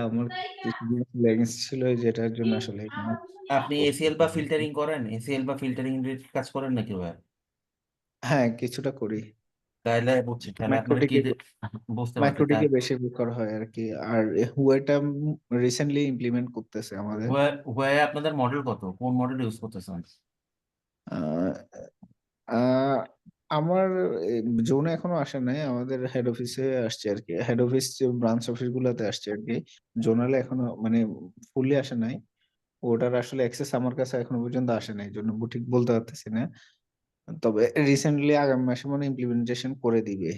আমার কিছুদিন লেগেন্স ছিল যেটার জন্য আসলে এখানে
আপনি এসিএল বা ফিল্টারিং করেন, এসিএল বা ফিল্টারিং রিলেটেড কাজ করেন নাকি ওয়াই?
হ্যাঁ কিছুটা করি।
তাহলে বুঝছি, তাহলে আপনার কি
মাইক্রোটিকে
বুঝতে পারছি তাই।
মাইক্রোটিকে বেশি করা হয় আর কি। আর হুয়েটা রিসেন্টলি ইমপ্লিমেন্ট করতেছে আমাদের।
ওয়াই আপনাদের মডেল কত, কোন মডেল ইউজ করতেছেন?
আহ, আহ, আমার জোনে এখনো আসে নাই, আমাদের হেড অফিসে আসছে আর কি। হেড অফিস ব্রাঞ্চ অফিস গুলাতে আসছে আর কি। জোনালে এখনো মানে ফুললি আসে নাই। ওটার আসলে অ্যাক্সেস আমার কাছে এখনো পর্যন্ত আসে নাই, জন্য ঠিক বলতে পারতেছি না। তবে রিসেন্টলি আগামী মাসে মানে ইমপ্লিমেন্টেশন করে দিবে।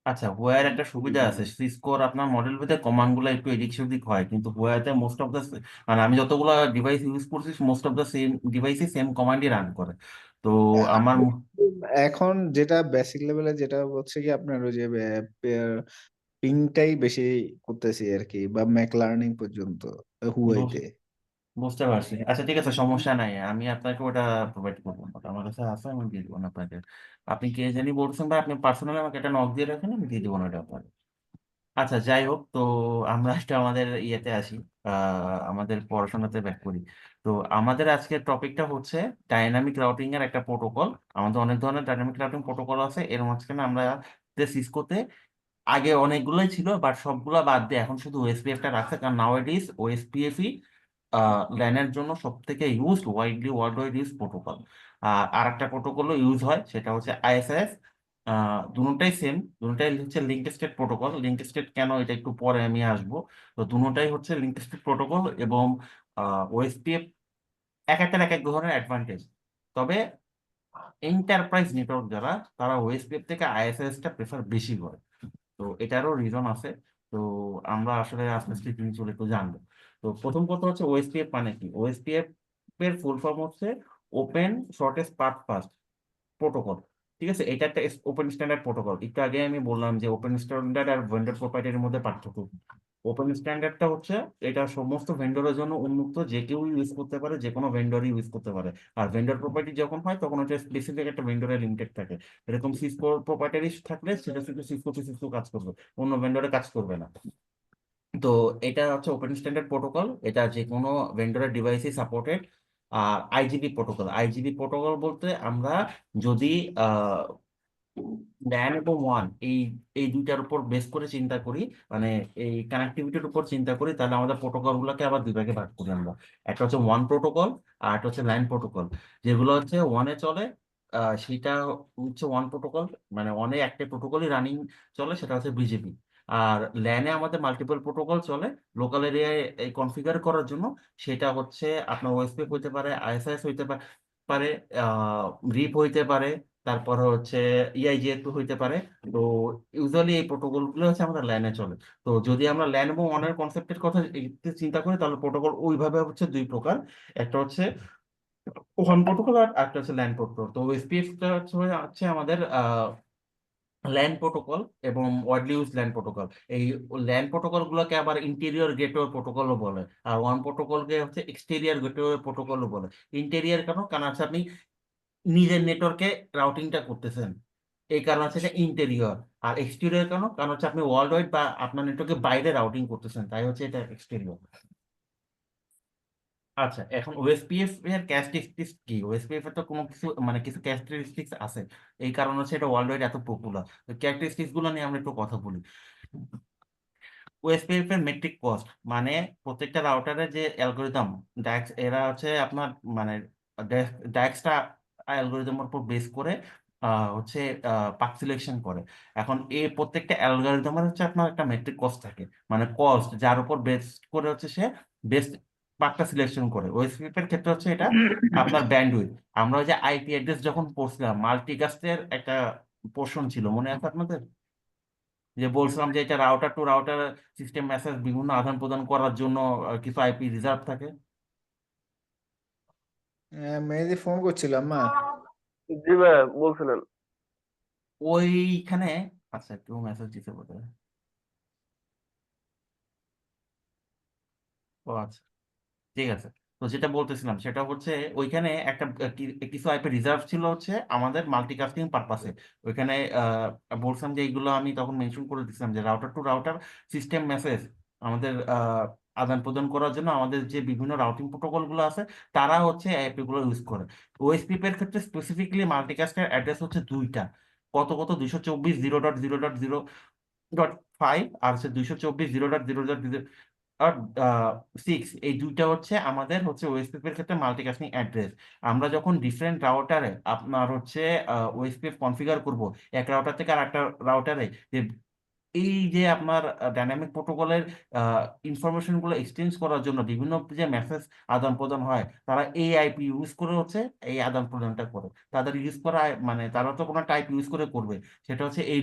আচ্ছা, হোয়ার একটা সুবিধা আছে, সিসকোর আপনার মডেল ভেদে কমান্ড গুলো একটু এদিক সেদিক হয়, কিন্তু হোয়াতে মোস্ট অফ দ্য মানে আমি যতগুলো ডিভাইস ইউজ করছি most of the same ডিভাইসই same কমান্ডই run করে। তো আমার
এখন যেটা বেসিক লেভেলে যেটা হচ্ছে কি আপনার ওই যে পিংটাই বেশি করতেছি আর কি, বা ম্যাক লার্নিং পর্যন্ত হুয়াইতে।
বুঝতে পারছি। আচ্ছা ঠিক আছে, সমস্যা নাই, আমি আপনাকে ওটা প্রোভাইড করবো, ওটা আমার কাছে আছে, আমি দিয়ে দেবো না আপনাকে। আপনি কে জানি বলছেন ভাই, আপনি পার্সোনালি আমাকে একটা নক দিয়ে রাখেন, আমি দিয়ে দেবো না ওটা আপনাকে। আচ্ছা যাই হোক, তো আমরা একটা আমাদের ইয়েতে আসি, আমাদের পড়াশোনাতে ব্যাক করি। তো আমাদের আজকের টপিকটা হচ্ছে ডাইনামিক রাউটিং এর একটা প্রোটোকল। আমাদের অনেক ধরনের ডাইনামিক রাউটিং প্রোটোকল আছে, এর মাঝখানে আমরা সিসকোতে আগে অনেকগুলোই ছিল, বাট সবগুলা বাদ দিয়ে এখন শুধু ওএসপিএফটা রাখছে, কারণ নাওয়াডেজ ওএসপিএফই ল্যানের জন্য সব থেকে widely world wide use protocol. আর একটা প্রোটোকলও ইউজ হয়, সেটা হচ্ছে আইএসএস। দুটোটাই সেম, দুটোটাই হচ্ছে link state protocol. Link state কেন এটা একটু পরে আমি আসবো। তো দুটোটাই হচ্ছে লিঙ্ক স্টেট প্রোটোকল, এবং ওএসপিএফ এক একটার এক এক ধরনের অ্যাডভান্টেজ। তবে এন্টারপ্রাইজ নেটওয়ার্ক যারা, তারা ওএসপিএফ থেকে আইএসএস টা প্রেফার বেশি করে। তো এটারও রিজন আছে। তো আমরা আসলে আস্তে আস্তে জিনিসগুলো একটু জানবো। তো প্রথম কথা হচ্ছে ওএসপিএফ মানে কি। ওএসপিএফ এর ফুল ফর্ম হচ্ছে open shortest path first protocol. ঠিক আছে, এটা একটা ওপেন স্ট্যান্ডার্ড প্রোটোকল। একটু আগে আমি বললাম যে ওপেন স্ট্যান্ডার্ড আর ভেন্ডর প্রোপ্রাইটারির মধ্যে পার্থক্য। ওপেন স্ট্যান্ডার্ডটা হচ্ছে এটা সমস্ত ভেন্ডরের জন্য উন্মুক্ত, যে কেউ ইউজ করতে পারে, যে কোনো ভেন্ডরই ইউজ করতে পারে। আর ভেন্ডর প্রপার্টি যখন হয় তখন ওটা স্পেসিফিক একটা ভেন্ডরে লিমিটেড থাকে। এরকম সিসকো প্রপার্টারি থাকলে সেটা শুধু সিসকো কাজ করবে, অন্য ভেন্ডরে কাজ করবে না। তো এটা হচ্ছে ওপেন স্ট্যান্ডার্ড প্রোটোকল, এটা যে কোনো ভেন্ডরের ডিভাইসে সাপোর্টেড। আর আইজিবি প্রোটোকল বলতে আমরা যদি ল্যান এবং ওয়ান এই এই দুইটার উপর বেস করে চিন্তা করি, মানে এই কানেক্টিভিটির উপর চিন্তা করি, তাহলে আমাদের প্রোটোকল গুলোকে আবার দুই ভাগে ভাগ করি আমরা। একটা হচ্ছে ওয়ান প্রোটোকল আর একটা হচ্ছে লাইন প্রোটোকল। যেগুলো হচ্ছে ওয়ানে চলে সেটা হচ্ছে ওয়ান প্রোটোকল, মানে অনেক একটা প্রোটোকলই রানিং চলে, সেটা হচ্ছে বিজেপি। আর ল্যানে আমাদের মাল্টিপল প্রোটোকল চলে লোকাল এরিয়ায় এই কনফিগার করার জন্য। সেটা হচ্ছে আপনার ওএসপিএফ হইতে পারে, আইএসআইএস হইতে পারে, রিপ হইতে পারে, তারপর হচ্ছে ইআইজিএস হইতে পারে। তো ইউজুয়ালি এই প্রোটোকল গুলো হচ্ছে আমাদের ল্যানে চলে। তো যদি আমরা ল্যান এবং ওয়ানের কনসেপ্টের কথা চিন্তা করি, তাহলে প্রোটোকল ওইভাবে হচ্ছে দুই প্রকার। একটা হচ্ছে ওয়ান প্রোটোকল আর একটা হচ্ছে ল্যান প্রোটোকল। তো ওএসপিএফ টা হচ্ছে আমাদের ল্যান প্রোটোকল এবং ওয়াইডলি ইউজ ল্যান প্রোটোকল। এই ল্যান প্রোটোকল গুলোকে আবার ইন্টেরিয়র গেটওয়ে প্রোটোকলও বলে, আর ওয়ান প্রোটোকলকে হচ্ছে এক্সটেরিয়র গেটওয়ে প্রোটোকলও বলে। ইন্টেরিয়র কেন? কারণ হচ্ছে আপনি নিজের নেটওয়ার্কে রাউটিংটা করতেছেন, এই কারণে হচ্ছে এটা ইন্টেরিয়র। আর এক্সটেরিয়র কেন? কারণ হচ্ছে আপনি ওয়ার্ল্ড ওয়াইড বা আপনার নেটওয়ার্কে বাইরে রাউটিং করতেছেন, তাই হচ্ছে এটা এক্সটেরিয়র। আচ্ছা, এখন ওএসপিএফ এর ক্যারেক্টারিস্টিক্স কি? ওএসপিএফ এর তো কোনো কিছু মানে কিছু ক্যারেক্টারিস্টিক্স আছে, এই কারণে হচ্ছে এটা ওয়ার্ল্ড ওয়াইড এত পপুলার। ক্যারেক্টারিস্টিক্স গুলো নিয়ে আমরা একটু কথা বলি। ওএসপিএফ এর মেট্রিক কস্ট, মানে প্রত্যেকটা রাউটারের যে অ্যালগোরিদম ডায়াক্স, এরা হচ্ছে আপনার মানে ডায়াক্সটা অ্যালগোরিদমের উপর বেস করে হচ্ছে পাথ সিলেকশন করে। এখন এই প্রত্যেকটা অ্যালগোরিদমের হচ্ছে আপনার একটা মেট্রিক কস্ট থাকে, মানে কস্ট যার উপর বেস করে হচ্ছে সে বেস্ট পাথটা সিলেকশন করে। ওএসপিএফ এর ক্ষেত্রে হচ্ছে এটা আপনার ব্যান্ডউইথ। আমরা ওই যে আইপি অ্যাড্রেস যখন পড়ছিলাম, মাল্টিকাস্টের একটা পোর্শন ছিল, মনে আছে আপনাদের? যে বলছিলাম যে এটা router to router system message বিভিন্ন আদান প্রদান করার জন্য কিছু আইপি রিজার্ভ থাকে।
মেহেদি ফোন করছিলাম মা।
জি ভাই, বলছিলেন।
ওইখানে আচ্ছা একটু মেসেজ দিতে বলতে। ও আচ্ছা, ঠিক আছে। তো যেটা বলতেছিলাম সেটা হচ্ছে ওইখানে একটা কিছু আইপি রিজার্ভ ছিল হচ্ছে আমাদের মাল্টিকাস্টিং পারপাসে। ওইখানে বলছিলাম যে এইগুলো আমি তখন মেনশন করে দিচ্ছিলাম যে router to router system message আমাদের আদান প্রদান করার জন্য আমাদের যে বিভিন্ন রাউটিং প্রোটোকল গুলো আছে, তারা হচ্ছে আইপি গুলো ইউজ করে। ওএসপিপি এর ক্ষেত্রে স্পেসিফিকলি মাল্টিকাস্টের অ্যাড্রেস হচ্ছে দুইটা, কত 224.0.0.0.5 আর হচ্ছে 224.0.0.0 আর 6। এই দুইটা হচ্ছে আমাদের হচ্ছে ওএসপিএফ এর ক্ষেত্রে মাল্টিকাস্টিং অ্যাড্রেস। আমরা যখন ডিফারেন্ট রাউটারে আপনার হচ্ছে ওএসপিএফ কনফিগার করব, এক রাউটার থেকে আর একটা রাউটারে, যে এই যে আপনার ডাইনামিক প্রোটোকলের ইনফরমেশন গুলো এক্সচেঞ্জ করার জন্য বিভিন্ন যে মেসেজ আদান প্রদান হয়, তারা এই আইপি ইউজ করে হচ্ছে এই আদান প্রদানটা করে। তাদের ইউজ করা মানে তারা তো কোনো টাইপ ইউজ করে করবে, সেটা হচ্ছে এই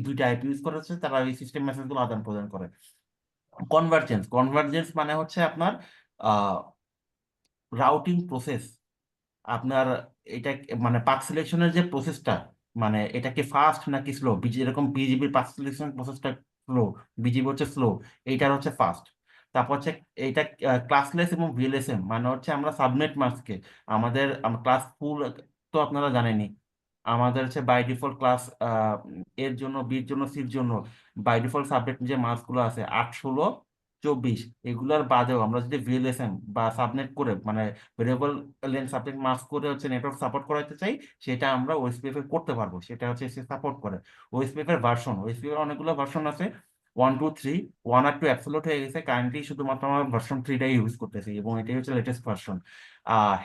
দুইটা আইপি ইউজ করে হচ্ছে তারা এই সিস্টেম মেসেজ গুলো আদান প্রদান করে। কনভার্জেন্স মানে হচ্ছে আপনার রাউটিং প্রসেস। আপনার এটা মানে পাথ সিলেকশনের যে প্রসেসটা, মানে এটা কি ফাস্ট নাকি স্লো? যেরকম বিজিবির পাথ সিলেকশন প্রসেসটা স্লো, বিজিবি হচ্ছে স্লো, এইটার হচ্ছে ফাস্ট। তারপর হচ্ছে এইটা ক্লাসলেস এবং ভিএলএসএম, মানে হচ্ছে আমরা সাবনেট মাস্ককে আমাদের ক্লাস ফুল তো আপনারা জানেনই, আমাদের হচ্ছে বাই ডিফল্ট ক্লাস এর জন্য, বির জন্য, সির জন্য বাই ডিফল্ট সাবনেট যে মাস্কগুলো আছে 8, 16, 24, এগুলোর বাদেও আমরা যদি ভিএলএসএম বা সাবনেট করে মানে ভেরিয়েবল লেন্থ সাবনেট মাস্ক করে হচ্ছে নেটওয়ার্ক সাপোর্ট করাতে চাই, সেটা আমরা ওএসপিএফ এ করতে পারবো। সেটা হচ্ছে সে সাপোর্ট করে। ওএসপিএফ এর ভার্সন, ওএসপিএফ এর অনেকগুলো ভার্সন আছে, 1, 2, 3। 1 আর 2 অ্যাবসলিউট হয়ে গেছে, কারেন্টলি শুধুমাত্র আমরা ভার্সন 3টাই ইউজ করতেছি এবং এটাই হচ্ছে লেটেস্ট ভার্সন।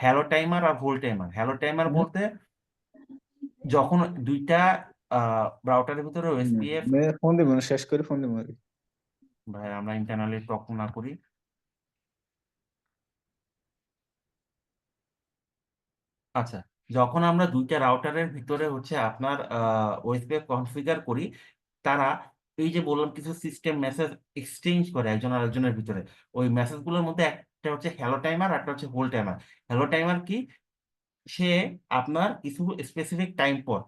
হ্যালো টাইমার আর হোল্ড টাইমার। হ্যালো টাইমার বলতে যখন দুইটা ব্রাউটারের ভিতরে ওএসপিএফ,
ফোন দিব না, শেষ করে ফোন দিব আর কি।
ভাই আমরা ইন্টারনালি টক না করি। আচ্ছা, যখন আমরা দুইটা রাউটারের ভিতরে হচ্ছে আপনার ওএসপিএফ কনফিগার করি, তারা এই যে বললাম কিছু সিস্টেম মেসেজ এক্সচেঞ্জ করে একজন আরেকজনের ভিতরে। ওই মেসেজগুলোর মধ্যে একটা হচ্ছে হ্যালো টাইমার আর একটা হচ্ছে হোল্ড টাইমার। হ্যালো টাইমার কি? সে আপনার কিছু স্পেসিফিক টাইম পর,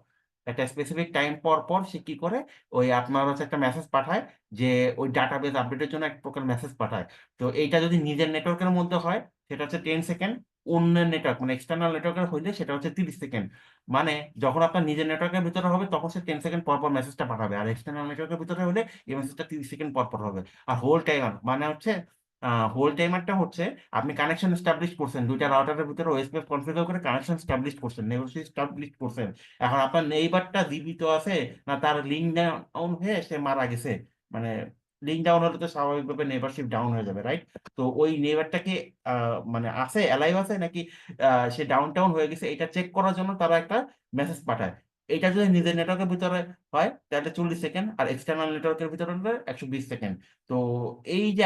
একটা স্পেসিফিক টাইম পর পর সে কি করে, ওই আপনার হচ্ছে একটা মেসেজ পাঠায়, যে ওই ডাটাবেস আপডেটের জন্য এক প্রকার মেসেজ পাঠায়। তো এইটা যদি নিজের নেটওয়ার্কের মধ্যে হয় সেটা হচ্ছে 10 সেকেন্ড, অন্যের নেটওয়ার্ক মানে এক্সটার্নাল নেটওয়ার্কের হইলে সেটা হচ্ছে 30 সেকেন্ড। মানে যখন আপনার নিজের নেটওয়ার্কের ভিতরে হবে তখন সে 10 সেকেন্ড পর পর মেসেজটা পাঠাবে, আর এক্সটার্নাল নেটওয়ার্কের ভিতরে হলে এই মেসেজটা 30 সেকেন্ড পর পর হবে। আর হোল টাইমার মানে হচ্ছে হোল টাইমারটা হচ্ছে আপনি কানেকশন এস্টাবলিশ করছেন, দুইটা রাউটারের ভিতরে ওএসপিএফ কনফিগার করে কানেকশন এস্টাবলিশ করছেন, নেগোসিয়েট এস্টাবলিশ করছেন। এখন আপনার নেইবারটা জীবিত আছে না তার লিঙ্ক ডাউন হয়ে সে মারা গেছে, মানে লিঙ্ক ডাউন হলে তো স্বাভাবিকভাবে নেইবারশিপ ডাউন হয়ে যাবে, রাইট? তো ওই নেইবারটাকে মানে আছে, অ্যালাইভ আছে নাকি সে ডাউন টাউন হয়ে গেছে, এটা চেক করার জন্য তারা একটা মেসেজ পাঠায়। এটা যদি নিজের নেটওয়ার্কের ভিতরে হয় তাহলে 40 সেকেন্ড, আর এক্সটার্নাল নেটওয়ার্কের ভিতরে হলে 120 সেকেন্ড। তো এই যে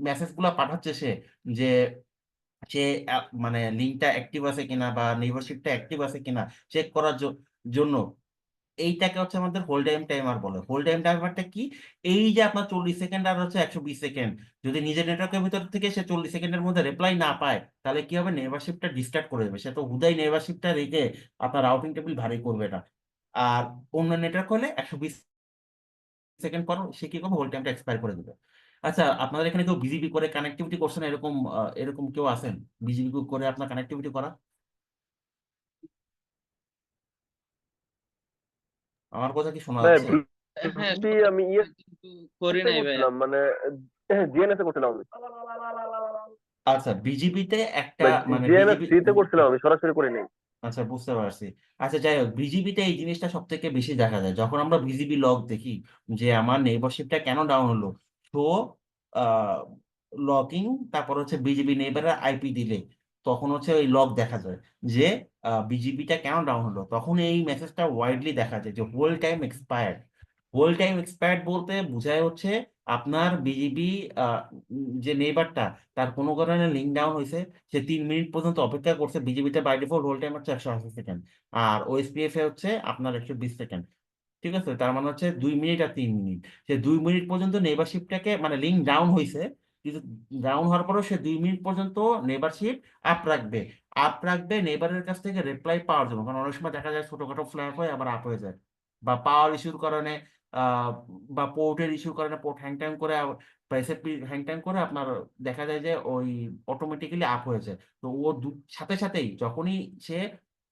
মেসেজ গুলা পাঠাচ্ছে সে, যে সে মানে লিঙ্কটা অ্যাক্টিভ আছে কিনা বা নেইবারশিপটা অ্যাক্টিভ আছে কিনা চেক করার জন্য এইটাকে হচ্ছে আমাদের হোল্ড টাইম টাইমার বলে। হোল্ড টাইম টাইমারটা কি? এই যে আপনার 40 সেকেন্ড আর হচ্ছে 120 সেকেন্ড, যদি নিজের নেটওয়ার্কের ভিতর থেকে সে 40 সেকেন্ডের মধ্যে রিপ্লাই না পায়, তাহলে কি হবে, নেইবারশিপটা ডিস্টার্ব করে দেবে। সে তো হুদাই নেইবারশিপটা রেখে আপনার রাউটিং টেবিল ভারী করবে না। আর অন্য নেটওয়ার্ক হলে 120 সেকেন্ড পর সে কি করবে, হোল্ড টাইমটা এক্সপায়ার করে দেবে। আচ্ছা, আপনাদের এখানে কেউ বিজিবি করে কানেক্টিভিটি করছেন, এরকম এরকম কেউ আছেন বিজিবি করে আপনার কানেক্টিভিটি করা? আমার কথা কি শোনা
ভাই
যাচ্ছে?
হ্যাঁ
বিজিবি আমি
কিন্তু করি
ইয়েতে
নাই ভাইয়া।
করছিলাম, মানে জিএনএস এ করছিলাম আমি।
আচ্ছা, বিজিবিতে একটা
ভাই
মানে
জিএনএস
বিজিবি,
3 তে করছিলাম আমি, সরাসরি করি নাই।
আচ্ছা বুঝতে পারছি। আচ্ছা যাই হোক, বিজিবিতে এই জিনিসটা সব থেকে বেশি দেখা যায় যখন আমরা বিজিবি লগ দেখি, যে আমার নেইবারশিপটা কেন ডাউন হলো। তো লগিং, তারপর হচ্ছে বিজিবি নেইবারের আইপি দিলে তখন হচ্ছে ওই লগ দেখা যায় যে বিজিবিটা কেন ডাউন হলো। তখন এই মেসেজটা ওয়াইডলি দেখা যায় যে hold time expired. Hold time expired বলতে বোঝায় হচ্ছে আপনার বিজিবি যে নেইবারটা, তার কোনো কারণে লিঙ্ক ডাউন হয়েছে, সে 3 মিনিট পর্যন্ত অপেক্ষা করছে। বিজিবিতে বাই ডিফল্ট হোল্ড টাইম হচ্ছে 180 সেকেন্ড, আর ওএসপিএফ এ হচ্ছে আপনার 120 সেকেন্ড। ঠিক আছে, তার মানে হচ্ছে 2 মিনিট আর 3 মিনিট। সে 2 মিনিট পর্যন্ত নেবারশিপটাকে মানে লিঙ্ক ডাউন হয়েছে, কিন্তু ডাউন হওয়ার পরেও সে 2 মিনিট পর্যন্ত নেবারশিপ আপ রাখবে। আপ রাখবে নেবারের কাছ থেকে রিপ্লাই পাওয়ার জন্য, কারণ অনেক সময় দেখা যায় ছোটখাটো ফ্ল্যাগ হয় আবার আপ হয়ে যায়, বা পাওয়ার ইস্যুর কারণে আহ বা পোর্টের ইস্যুর কারণে পোর্ট হ্যাং ট্যাং করে বা এসএপি হ্যাং ট্যাং করে আপনার দেখা যায় যে ওই অটোমেটিক্যালি আপ হয়ে যায়। তো ও সাথে সাথেই যখনই সে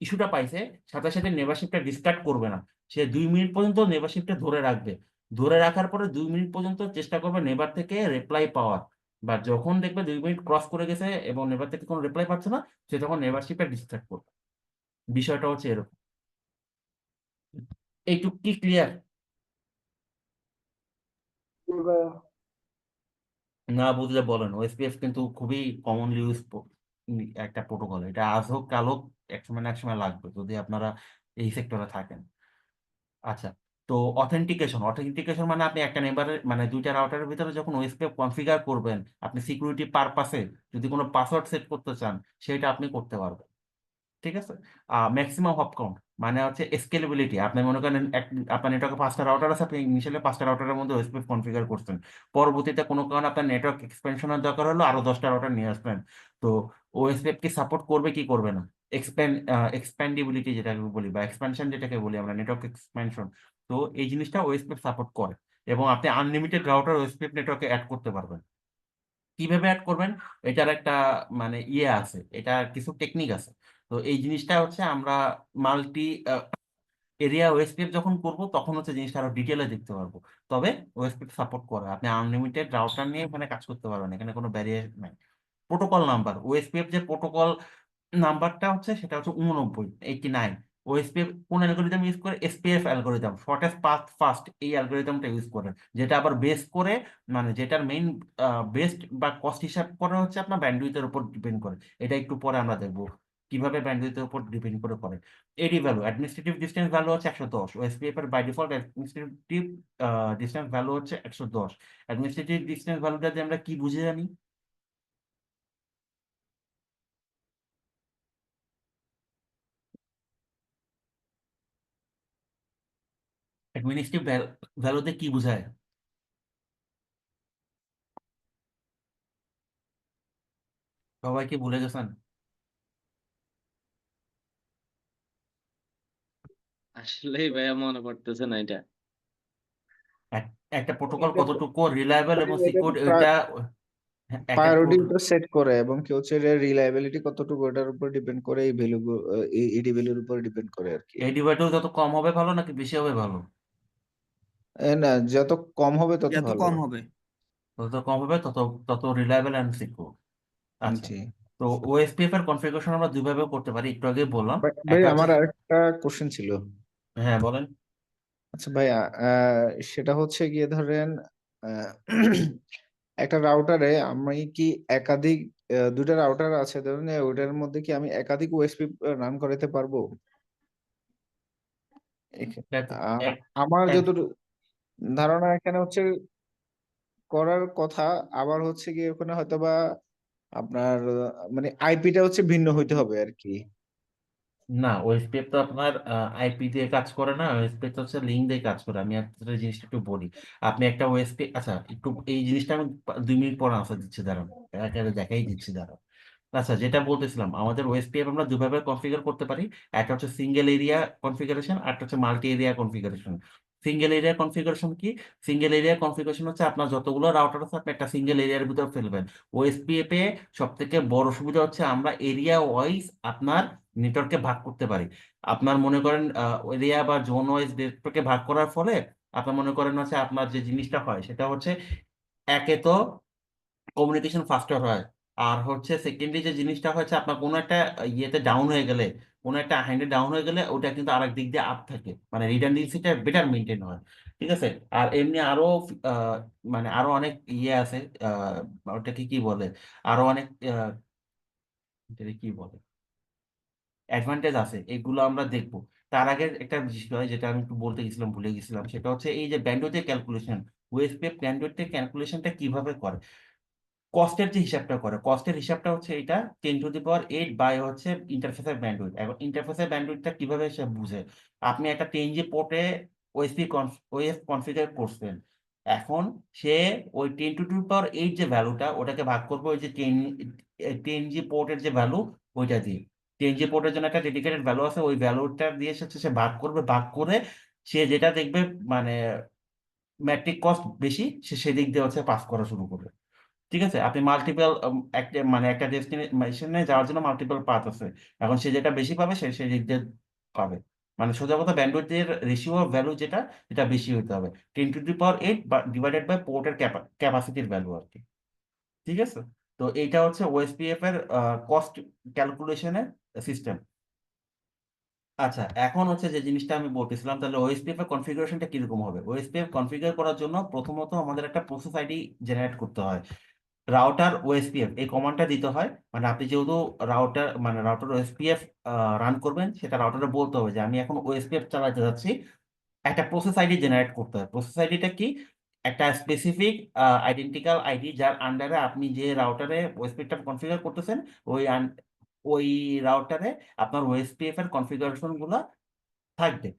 ইস্যুটা পাইছে, সাথে সাথে নেবারশিপটা ডিসকার্ড করবে না। সে 2 মিনিট পর্যন্ত নেবারশিপটা ধরে রাখবে। ধরে রাখার পরে 2 মিনিট পর্যন্ত চেষ্টা করবে নেবার থেকে রিপ্লাই পাওয়ার। বা যখন দেখবে 2 মিনিট ক্রস করে গেছে এবং নেবার থেকে কোনো রিপ্লাই পাচ্ছে না, সে তখন নেবারশিপটা ডিসকার্ড করবে। বিষয়টা হচ্ছে এরকম। এইটুকু কি ক্লিয়ার?
এবার
না বুঝলে বলেন। ওএসপিএফ কিন্তু খুবই কমনলি ইউজ একটা প্রোটোকল। এটা আজ হোক কাল হোক, একসময় না একসময় লাগবে যদি আপনারা এই সেক্টরে থাকেন। আচ্ছা, তো অথেন্টিকেশন মানে আপনি একটা নেবারের মানে দুইটা রাউটারের ভিতরে যখন ওএসপিএফ কনফিগার করবেন, আপনি সিকিউরিটি পারপাসে যদি কোনো পাসওয়ার্ড সেট করতে চান, সেটা আপনি করতে পারবেন। ঠিক আছে। ম্যাক্সিমাম হপ কাউন্ট মানে হচ্ছে স্কেলেবিলিটি। আপনি মনে করেন আপনার নেটওয়ার্কে 5টা রাউটার আছে, আপনি ইনিশিয়ালি 5টা রাউটারের মধ্যে ওএসপিএফ কনফিগার করছেন। পরবর্তীতে কোনো কারণে আপনার নেটওয়ার্ক এক্সপেনশনের দরকার হলো, আরো 10টা রাউটার নিয়ে আসবেন। তো ওএসপিএফ কি সাপোর্ট করবে কি করবে না? এক্সপ্যান্ডিবিলিটি যেটাকে বলি, বা এক্সপ্যানশন যেটাকে বলি আমরা, নেটওয়ার্ক এক্সপ্যানশন। তো এই জিনিসটা ওএসপিএফ সাপোর্ট করে, এবং আপনি আনলিমিটেড রাউটার ওএসপিএফ নেটওয়ার্কে অ্যাড করতে পারবেন। কিভাবে অ্যাড করবেন, এটার একটা মানে আছে, এটা কিছু টেকনিক আছে। তো এই জিনিসটা হচ্ছে আমরা মাল্টি এরিয়া ওএসপিএফ যখন করব তখন হচ্ছে জিনিসটা আরো ডিটেলে দেখতে পারবো। তবে ওএসপিএফ সাপোর্ট করে, আপনি আনলিমিটেড রাউটার নিয়ে এখানে কাজ করতে পারবেন, এখানে কোনো ব্যারিয়ার নাই। প্রোটোকল নাম্বার, ওএসপিএফ যে প্রোটোকল নাম্বারটা হচ্ছে সেটা হচ্ছে 89 ওএসপিএফ কোন অ্যালগোরিদম ইউজ করে? SPF algorithm, shortest path first, এই অ্যালগোরিদমটা ইউজ করে, যেটা আবার বেস করে মানে যেটার মেইন বেস্ট বা কস্ট হিসাব করে হচ্ছে আপনার ব্যান্ডউইথের উপর ডিপেন্ড করে। এটা একটু পরে আমরা দেখবো কিভাবে ব্যান্ডউইথের উপর ডিপেন্ড করে। AD value, administrative distance value হচ্ছে 110। ওএসপিএফ এর by default administrative distance value হচ্ছে 110। অ্যাডমিনিস্ট্রেটিভ ডিসটেন্স ভ্যালুটা দিয়ে আমরা কি বুঝে জানি? অ্যাডমিনিস্ট্রেটিভ ভ্যালুতে কি বোঝায়? সবাই কি ভুলে গেছেন?
আসলেই ভাইয়া মনে পড়তেছে না এটা।
একটা প্রোটোকল
এটা
কতটুকু রিলায়েবল এবং
এটা
সিকিউর, এটা এক এক
প্রায়োরিটিটা সেট করে, এবং কি হচ্ছে এর রিলায়েবিলিটি কতটুকু এটার উপর ডিপেন্ড করে, এই ভ্যালু এডি ভ্যালুর উপর ডিপেন্ড করে আর কি।
এই ডিভাইডেও যত কম হবে ভালো নাকি বেশি হবে ভালো?
না, যত কম হবে তত
যত
ভালো।
কম হবে।
যত কম হবে তত তত রিলায়েবল এন্ড সিকিউর। আচ্ছা,
জি
তো ওএসপিএফ এর কনফিগারেশন আমরা দুইভাবে করতে পারি, একটু আগে বললাম।
ভাই,
একটা হচ্ছে,
আমার আরেকটা কোশ্চেন ছিল।
হ্যাঁ বলেন।
আচ্ছা ভাইয়া, সেটা হচ্ছে গিয়ে ধরেন আহ, একটা রাউটারে আমি কি একাধিক দুটা রাউটার আছে ধরুন, ওইটার মধ্যে কি আমি একাধিক ওএসপি রান করাতে পারবো?
দেখো, এক
আমার
এক
যতটুকু ধারণা এখানে হচ্ছে করার কথা, আবার হচ্ছে কি ওখানে হয়তোবা আপনার মানে আইপিটা হচ্ছে ভিন্ন হইতে হবে আর কি।
না, ওএসপিএফ তো আপনার আইপি দিয়ে কাজ করে না, ওএসপিএফ তো হচ্ছে লিঙ্ক দিয়ে কাজ করে। আমি আপনার জিনিসটা একটু বলি। আপনি একটা ওএসপি, আচ্ছা একটু এই জিনিসটা আমি 2 মিনিট পর আনসার দিচ্ছি, দাঁড়ান, একেবারে দেখাই দিচ্ছি, দাঁড়ান। আচ্ছা, যেটা বলতেছিলাম, আমাদের ওএসপিএফ আমরা দুভাবে কনফিগার করতে পারি। একটা হচ্ছে সিঙ্গেল এরিয়া কনফিগারেশন, আর একটা হচ্ছে multi area configuration. Single area configuration কি? সিঙ্গেল এরিয়া কনফিগারেশন হচ্ছে আপনার যতগুলো রাউটার আছে আপনি একটা সিঙ্গেল এরিয়ার ভিতর ফেলবেন। ওএসপিএফ এ সব থেকে বড় সুবিধা হচ্ছে আমরা এরিয়া ওয়াইজ আপনার নেটওয়ার্ককে ভাগ করতে পারি। আপনার মনে করেন এরিয়া বা জোন ওয়াইজ নেটওয়ার্ককে ভাগ করার ফলে আপনার মনে করেন হচ্ছে আপনার যে জিনিসটা হয় সেটা হচ্ছে, একে তো কমিউনিকেশন ফাস্টার হয়, আর হচ্ছে সেকেন্ডলি যে জিনিসটা হচ্ছে আপনার কোনো একটা ইয়েতে ডাউন হয়ে গেলে, কোনো একটা হ্যান্ডে ডাউন হয়ে গেলে ওটা কিন্তু আরেক দিক দিয়ে আপ থাকে, মানে রিডান্ডেন্সিটা বেটার মেনটেন হয়। ঠিক আছে। আর এমনি আরো আহ, মানে আরো অনেক ইয়ে আছে, ওটাকে কি বলে, আরো অনেক এটাকে কি বলে, অ্যাডভান্টেজ আছে, এগুলো আমরা দেখবো। তার আগে একটা বিষয় যেটা আমি একটু বলতে গেছিলাম, ভুলে গেছিলাম, সেটা হচ্ছে এই যে ব্যান্ডউইথের ক্যালকুলেশন। ওএসপিএফ ব্যান্ডউইথের ক্যালকুলেশনটা কিভাবে করে, কস্টের যে হিসাবটা করে, কস্টের হিসাবটা হচ্ছে এটা 10⁸ বাই হচ্ছে ইন্টারফেসের ব্যান্ডউইথ। এখন ইন্টারফেসের ব্যান্ডউইথটা কিভাবে সে বুঝে, আপনি একটা 10G পোর্টে ওএস কনফিগার করছেন। এখন সে ওই 10⁸ যে ভ্যালুটা, ওটাকে ভাগ করবে ওই যে 10G পোর্টের যে ভ্যালু, ওইটা দিয়ে। 10G পোর্টের জন্য একটা ডেডিকেটেড ভ্যালু আছে, ওই ভ্যালুটা দিয়ে হচ্ছে সে ভাগ করবে, ভাগ করে সে যেটা দেখবে মানে ম্যাট্রিক কস্ট বেশি, সে সেদিক দিয়ে হচ্ছে পাস করা শুরু করবে। ঠিক আছে। আপনি মাল্টিপল একটা মানে একটা ডেস্টিনেশনে যাওয়ার জন্য মাল্টিপল পাথ আছে। এখন সে যেটা বেশি পাবে সে সেই দিক দিয়ে পাবে। মানে সোজা কথা, ব্যান্ডউইথের রেশিও ভ্যালু যেটা, এটা বেশি হতে হবে। 10⁸ বা ডিভাইডেড বাই পোর্টের ক্যাপাসিটির ভ্যালু আর কি। ঠিক আছে। তো এইটা হচ্ছে ওএসপিএফ এর কস্ট ক্যালকুলেশনের সিস্টেম। আচ্ছা, এখন হচ্ছে যে জিনিসটা আমি বলতেছিলাম, তাহলে ওএসপিএফ এর কনফিগারেশনটা কিরকম হবে। ওএসপিএফ কনফিগার করার জন্য প্রথমত আমাদের একটা প্রসেস আইডি জেনারেট করতে হয়। রাউটার ওএসপিএফ এই কমান্ডটা দিতে হয়। মানে আপনি যেহেতু রাউটার ওএসপিএফ রান করবেন, সেটা রাউটারে বলতে হবে যে আমি এখন ওএসপিএফ চালাতে যাচ্ছি। একটা প্রসেস আইডি জেনারেট করতে হয়। প্রসেস আইডিটা কি? একটা স্পেসিফিক আইডেন্টিক্যাল আইডি, যার আন্ডারে আপনি যে রাউটারে ওএসপিএফটা কনফিগার করতেছেন, ওই রাউটারে আপনার ওএসপিএফ এর কনফিগারেশন গুলো থাকবে।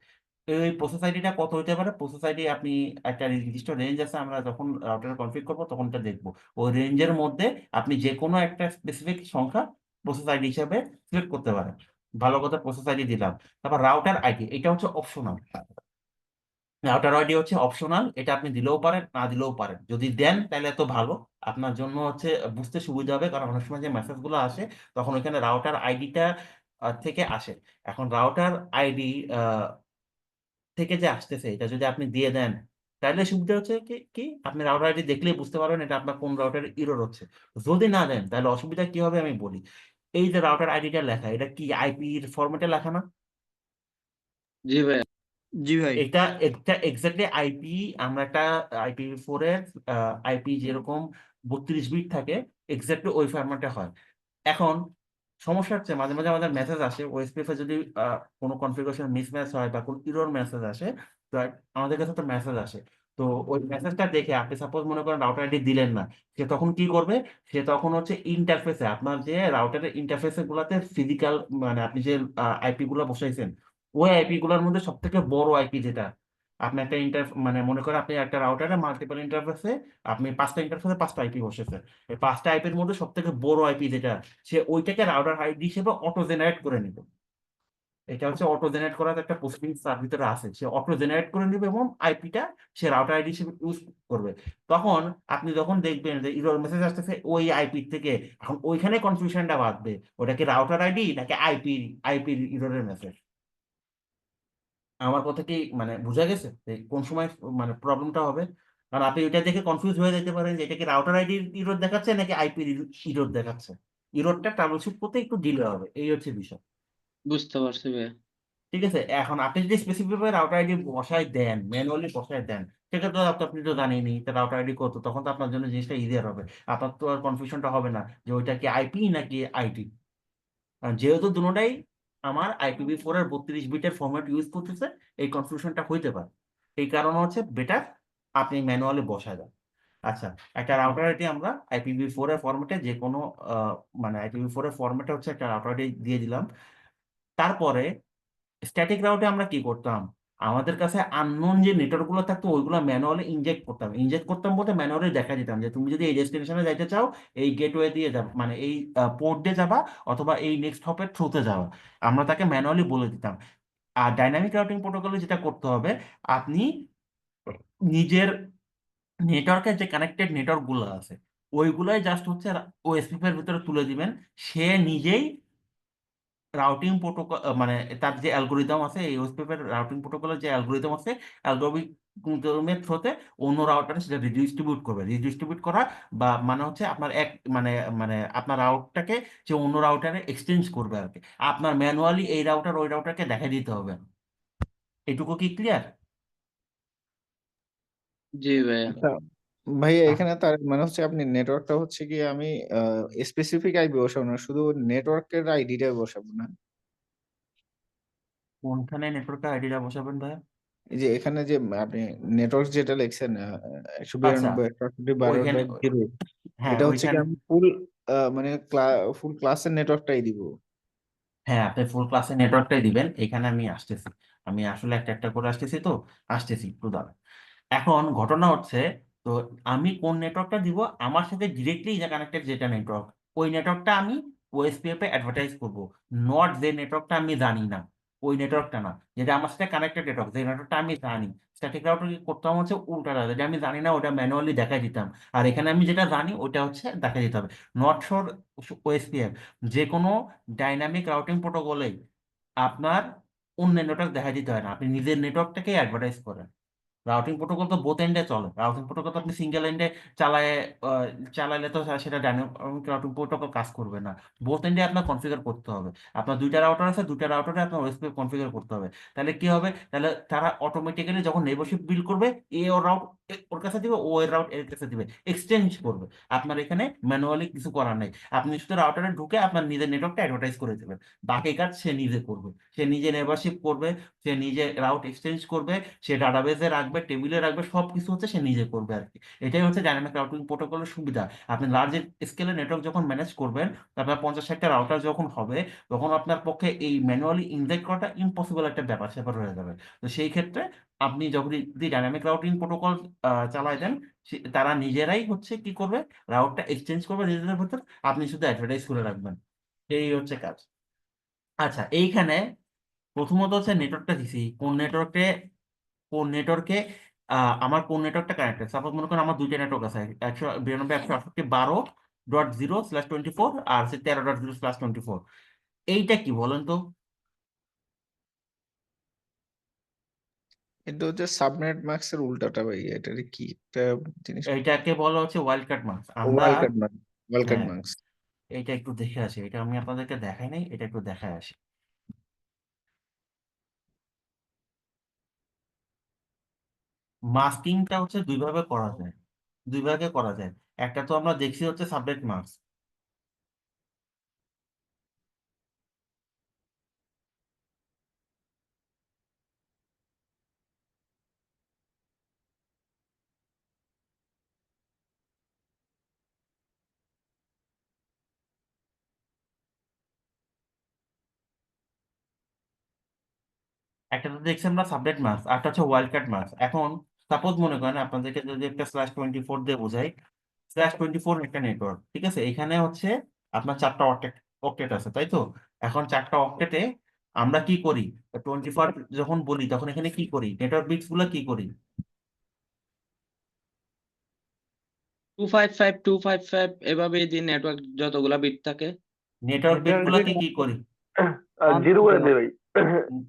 এই প্রসেস আইডিটা কত হতে পারে? প্রসেস আইডি আপনি একটা নির্দিষ্ট রেঞ্জ আছে, আমরা যখন রাউটার কনফিগ করবো তখন এটা দেখবো। ওই রেঞ্জের মধ্যে আপনি যে কোনো একটা স্পেসিফিক সংখ্যা প্রসেস আইডি হিসাবে সিলেক্ট করতে পারেন। ভালো কথা, প্রসেস আইডি দিলাম। তারপর রাউটার আইডি, এটা হচ্ছে অপশনাল। রাউটার আইডি হচ্ছে অপশনাল, এটা আপনি দিলেও পারেন, না দিলেও পারেন। যদি দেন তাহলে তো ভালো, আপনার জন্য হচ্ছে বুঝতে সুবিধা হবে, কারণ অনেক সময় যে মেসেজ গুলো আসে তখন ওইখানে রাউটার আইডিটা থেকে আসে। এখন রাউটার আইডি থেকে যে আসতেছে, এটা যদি আপনি দিয়ে দেন, তাহলে সুবিধা হচ্ছে কি কি আপনি রাউটার আইডি দেখলেই বুঝতে পারবেন এটা আপনার কোন রাউটার ইরর হচ্ছে। যদি না দেন তাহলে অসুবিধা কি হবে আমি বলি। এই যে রাউটার আইডিটা লেখা, এটা কি আইপি এর ফরম্যাটে লেখা না?
জি ভাই।
জি ভাই।
এটা একটা এক্স্যাক্টলি আইপি। আমরা একটা IPv4 এর আইপি যেরকম 32 বিট থাকে, এক্স্যাক্টলি ওই ফরম্যাটে হয়। এখন সমস্যা হচ্ছে মাঝে মাঝে আমাদের মেসেজ আসে ওএসপিএফ এ, যদি কোনো কনফিগারেশন মিসম্যাচ হয় বা কোনো ইরর মেসেজ আসে, তো আমাদের কাছে তো মেসেজ আসে। তো ওই মেসেজটা দেখে আপনি সাপোজ মনে করেন রাউটার আইডি দিলেন না, সে তখন কি করবে? সে তখন হচ্ছে ইন্টারফেসে, আপনার যে রাউটারের ইন্টারফেসে গুলাতে ফিজিক্যাল, মানে আপনি যে আইপি গুলা বসাইছেন, ওই আইপি গুলার মধ্যে সব থেকে বড় আইপি যেটা, আপনি একটা মানে মনে করেন আপনি একটা রাউটারে মাল্টিপল ইন্টারফেসে, আপনি 5টা ইন্টারফেসে 5টা আইপি বসেছে, এই 5টা আইপির মধ্যে সব থেকে বড় আইপি যেটা, সে ওইটাকে রাউটার আইডি হিসেবে অটো জেনারেট করে নিবে। এটা হচ্ছে অটো জেনারেট করার একটা প্রসেসিং তার ভিতরে আছে, সে অটো জেনারেট করে নিবে এবং আইপিটা সে রাউটার আইডি হিসেবে ইউজ করবে। তখন আপনি যখন দেখবেন যে ইরর মেসেজ আসতেছে ওই আইপি থেকে, এখন ওইখানে কনফিউশনটা বাঁধবে, ওটা কি রাউটার আইডি নাকি আইপির ইররের মেসেজ। আমার কথা কি মানে বোঝা গেছে যে কোন সময় মানে প্রবলেমটা হবে? কারণ আপনি এটা দেখে কনফিউজ হয়ে যেতে পারেন যে এটা কি রাউটার আইডির ইরর দেখাচ্ছে নাকি আইপির ইরর দেখাচ্ছে। ইররটা ট্রাবলশুট করতে একটু ডিলে হবে, এই হচ্ছে বিষয়।
বুঝতে পারছি ভাই।
ঠিক আছে। এখন আপনি যদি স্পেসিফিক ভাবে রাউটার আইডি বসায় দেন, ম্যানুয়ালি বসায় দেন, সেক্ষেত্রে তো আপনি তো জানেনই রাউটার আইডি কত, তখন তো আপনার জন্য জিনিসটা ইজিয়ার হবে। আপনার তো আর কনফিউশনটা হবে না যে ওইটা কি আইপি নাকি আইটি। যেহেতু দুটোটাই আমার IPv4 এর 32 বিটের ফরম্যাট ইউজ করতেছে, এই কনফিউশনটা হইতে পারে। এই কারণে হচ্ছে বেটার আপনি ম্যানুয়ালি বসায় দেন। আচ্ছা, একটা রাউটার আইডি আমরা IPv4 এর ফরম্যাটে যে কোনো মানে IPv4 এর ফরম্যাটে হচ্ছে একটা রাউটার আইডি দিয়ে দিলাম। তারপরে স্ট্যাটিক রাউটে আমরা কি করতাম, আমাদের কাছে আননোন যে নেটওয়ার্ক গুলো থাকতো ওইগুলো ম্যানুয়ালি ইনজেক্ট করতাম বলতে ম্যানুয়ালি দেখা দিতাম যে তুমি যদি এই ডেস্টিনেশনে যাইতে চাও এই গেটওয়ে দিয়ে যাবে, মানে এই পোর্ট দিয়ে যাবা অথবা এই নেক্সট হপের থ্রুতে যাওয়া, আমরা তাকে ম্যানুয়ালি বলে দিতাম। আর ডাইনামিক রাউটিং প্রোটোকলে যেটা করতে হবে, আপনি নিজের নেটওয়ার্কের যে কানেক্টেড নেটওয়ার্ক গুলো আছে ওইগুলাই জাস্ট হচ্ছে ওএসপিএফ এর ভিতরে তুলে দিবেন। সে নিজেই রাউটিং প্রোটোকল মানে তার যে অ্যালগোরিদম আছে, এই ওএসপিএফ এর রাউটিং প্রোটোকলের যে অ্যালগোরিদম আছে, অ্যালগোরিদমের থ্রুতে অন্য রাউটারে সেটা রিডিস্ট্রিবিউট করা, বা মানে হচ্ছে আপনার এক মানে মানে আপনার রাউটটাকে যে অন্য রাউটারে এক্সচেঞ্জ করবে আর কি। আপনার ম্যানুয়ালি এই রাউটার ওই রাউটারকে দেখাই দিতে হবে না। এটুকু কি ক্লিয়ার?
জি ভাইয়া।
আচ্ছা ভাইয়া, এখানে তার মানে হচ্ছে আপনি নেটওয়ার্কটা হচ্ছে কি আমি স্পেসিফিক আইপি বসাবো না, শুধু নেটওয়ার্কের আইডিটা বসাবো না?
কোনখানে নেটওয়ার্কের আইডিটা বসাবেন ভাই?
এই যে এখানে যে আপনি নেটওয়ার্ক যেটা লিখছেন
আচ্ছা,
192.168.12.0,
হ্যাঁ
এটা হচ্ছে কি
ওইখানে,
আমি ফুল মানে ফুল ক্লাসের নেটওয়ার্কটাই দিব?
হ্যাঁ আপনি ফুল ক্লাসের নেটওয়ার্কটাই দিবেন। এখানে আমি আসতেছি, আমি আসলে একটা একটা করে আসতেছি, তো আসতেছি একটু দাঁড়ান। এখন ঘটনা হচ্ছে, তো আমি কোন নেটওয়ার্কটা দিব, আমার সাথে ডিরেক্টলি যে কানেক্টেড যেটা নেটওয়ার্ক, ওই নেটওয়ার্কটা আমি ওএসপিএফ এ অ্যাডভার্টাইজ করব। নট যে নেটওয়ার্কটা আমি জানি না, ওই নেটওয়ার্কটা না, যেটা আমার সাথে কানেক্টেড নেটওয়ার্ক, যে নেটওয়ার্কটা আমি জানি। স্ট্যাটিক রাউটার কি করতাম হচ্ছে উল্টাটা, যেটা আমি জানি না ওটা ম্যানুয়ালি দেখাই দিতাম, আর এখানে আমি যেটা জানি ওটা হচ্ছে দেখাই দিতে হবে। নট ফর ওএসপিএফ, যে কোনো ডাইনামিক রাউটিং প্রোটোকলে আপনার অন্য নেটওয়ার্ক দেখাই দিতে হয় না, আপনি নিজের নেটওয়ার্কটাকে অ্যাডভার্টাইজ করেন। রাউটিং প্রোটোকল তো বোথ এন্ডে চলে, রাউটিং প্রোটোকল তো আপনি সিঙ্গেল এন্ডে চালায় আহ, চালাইলে তো সেটা ডাইনামিক রাউটিং প্রোটোকল কাজ করবে না। বোথ এন্ডে আপনার কনফিগার করতে হবে। আপনার দুইটা রাউটার আছে, দুইটা রাউটারে আপনার ওএসপি কনফিগার করতে হবে। তাহলে কি হবে, তাহলে তারা অটোমেটিক্যালি যখন নেইবারশিপ বিল্ড করবে, এ ওর রাউট ওর কাছে দিবে, ও এর রাউট এর কাছে দিবে, এক্সচেঞ্জ করবে। আপনার এখানে ম্যানুয়ালি কিছু করার নেই, আপনি শুধু রাউটারে ঢুকে আপনার নিজের নেটওয়ার্কটা অ্যাডভার্টাইজ করে দেবেন। বাকি কাজ সে নিজে করবে, সে নিজে নেইবারশিপ করবে, সে নিজে রাউট এক্সচেঞ্জ করবে, সে ডাটাবেসে রাখবে, টেবিলে রাখবে, সবকিছু হচ্ছে সে নিজে করবে আর কি। এটাই হচ্ছে ডাইনামিক রাউটিং প্রোটোকলের সুবিধা। আপনি লার্জ স্কেলে নেটওয়ার্ক যখন ম্যানেজ করবেন, আপনার 50-60টা রাউটার যখন হবে, তখন আপনার পক্ষে এই ম্যানুয়ালি ইনজেক্ট করাটা ইম্পসিবল একটা ব্যাপার স্যাপার হয়ে যাবে। তো সেই ক্ষেত্রে আপনি যখন যদি ডাইনামিক রাউটিং প্রোটোকল চালায় দেন, তারা নিজেরাই হচ্ছে কি করবে, রাউটটা এক্সচেঞ্জ করবে নিজেদের ভিতর, আপনি শুধু অ্যাডভার্টাইজ করে রাখবেন। এই হচ্ছে কাজ। আচ্ছা, এইখানে প্রথমত হচ্ছে নেটওয়ার্কটা দিছি, কোন নেটওয়ার্কে আমার কোন নেটওয়ার্কটা কানেক্টেড। সাপোজ মনে করেন আমার দুইটা নেটওয়ার্ক আছে, 192.168.12/24 আর হচ্ছে 13.0/24। এইটা কি বলেন তো?
এটা হচ্ছে সাবনেট ম্যাক্স এর উল্টাটা ভাইয়া, এটা কি একটা জিনিস?
এইটাকে বলা হচ্ছে ওয়াইল্ড কার্ড মার্কস। আমরা,
ওয়াইল্ড কার্ড
হ্যাঁ
মার্কস।
এইটা একটু দেখে আসি, এটা আমি আপনাদেরকে দেখাই নাই, এটা একটু দেখায় আসি। মাস্কিংটা হচ্ছে দুই ভাবে করা যায়, দুই ভাগে করা যায়। একটা তো আমরা দেখছি হচ্ছে সাবনেট মার্কস। একটা তো দেখছি আমরা সাবনেট মার্কস, একটা হচ্ছে ওয়াইল্ড কার্ড মার্কস। এখন সাপোজ মনে করেন আপনাদেরকে যদি একটা /24 দিয়ে বোঝাই, /24 একটা নেটওয়ার্ক, ঠিক আছে? এখানে হচ্ছে আপনার 4টা অক্টেট অক্টেট আছে, তাই তো? এখন 4টা অক্টেটে আমরা কি করি, 24 যখন বলি তখন এখানে কি করি, নেটওয়ার্ক বিটস গুলো কি করি,
255 এভাবে যে নেটওয়ার্ক যতগুলা বিট থাকে
নেটওয়ার্ক বিট গুলাকে কি করি?
জিরো করে দেবে ভাই।
উম,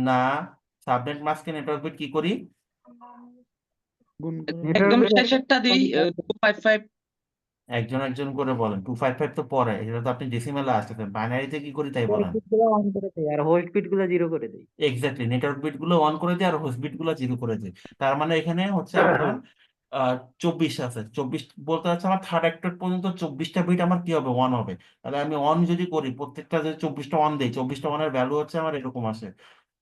না, সাবনেট মাস্কে নেটওয়ার্ক বিট কি করি?
একদম শেষেরটা দিই 255
একজন একজন করে বলেন। 255 তো পরে, এটা তো আপনি ডেসিমেলে আসতেছেন, বাইনারিতে কি করি তাই বলেন।
বিট গুলো অন করে দেই আর হোস্ট বিট গুলো জিরো করে দেই।
এক্স্যাক্টলি, নেটওয়ার্ক বিট গুলো অন করে দিই আর হোস্ট বিট গুলো জিরো করে দিই। তার মানে এখানে হচ্ছে আপনার 24 আছে। 24 বলতে হচ্ছে আমার থার্ড অ্যাক্টর পর্যন্ত 24টা বিট আমার কি হবে, ওয়ান হবে। তাহলে আমি অন যদি করি, প্রত্যেকটা যদি 24টা অন দেই, 24টা অনের ভ্যালু হচ্ছে আমার এরকম আসে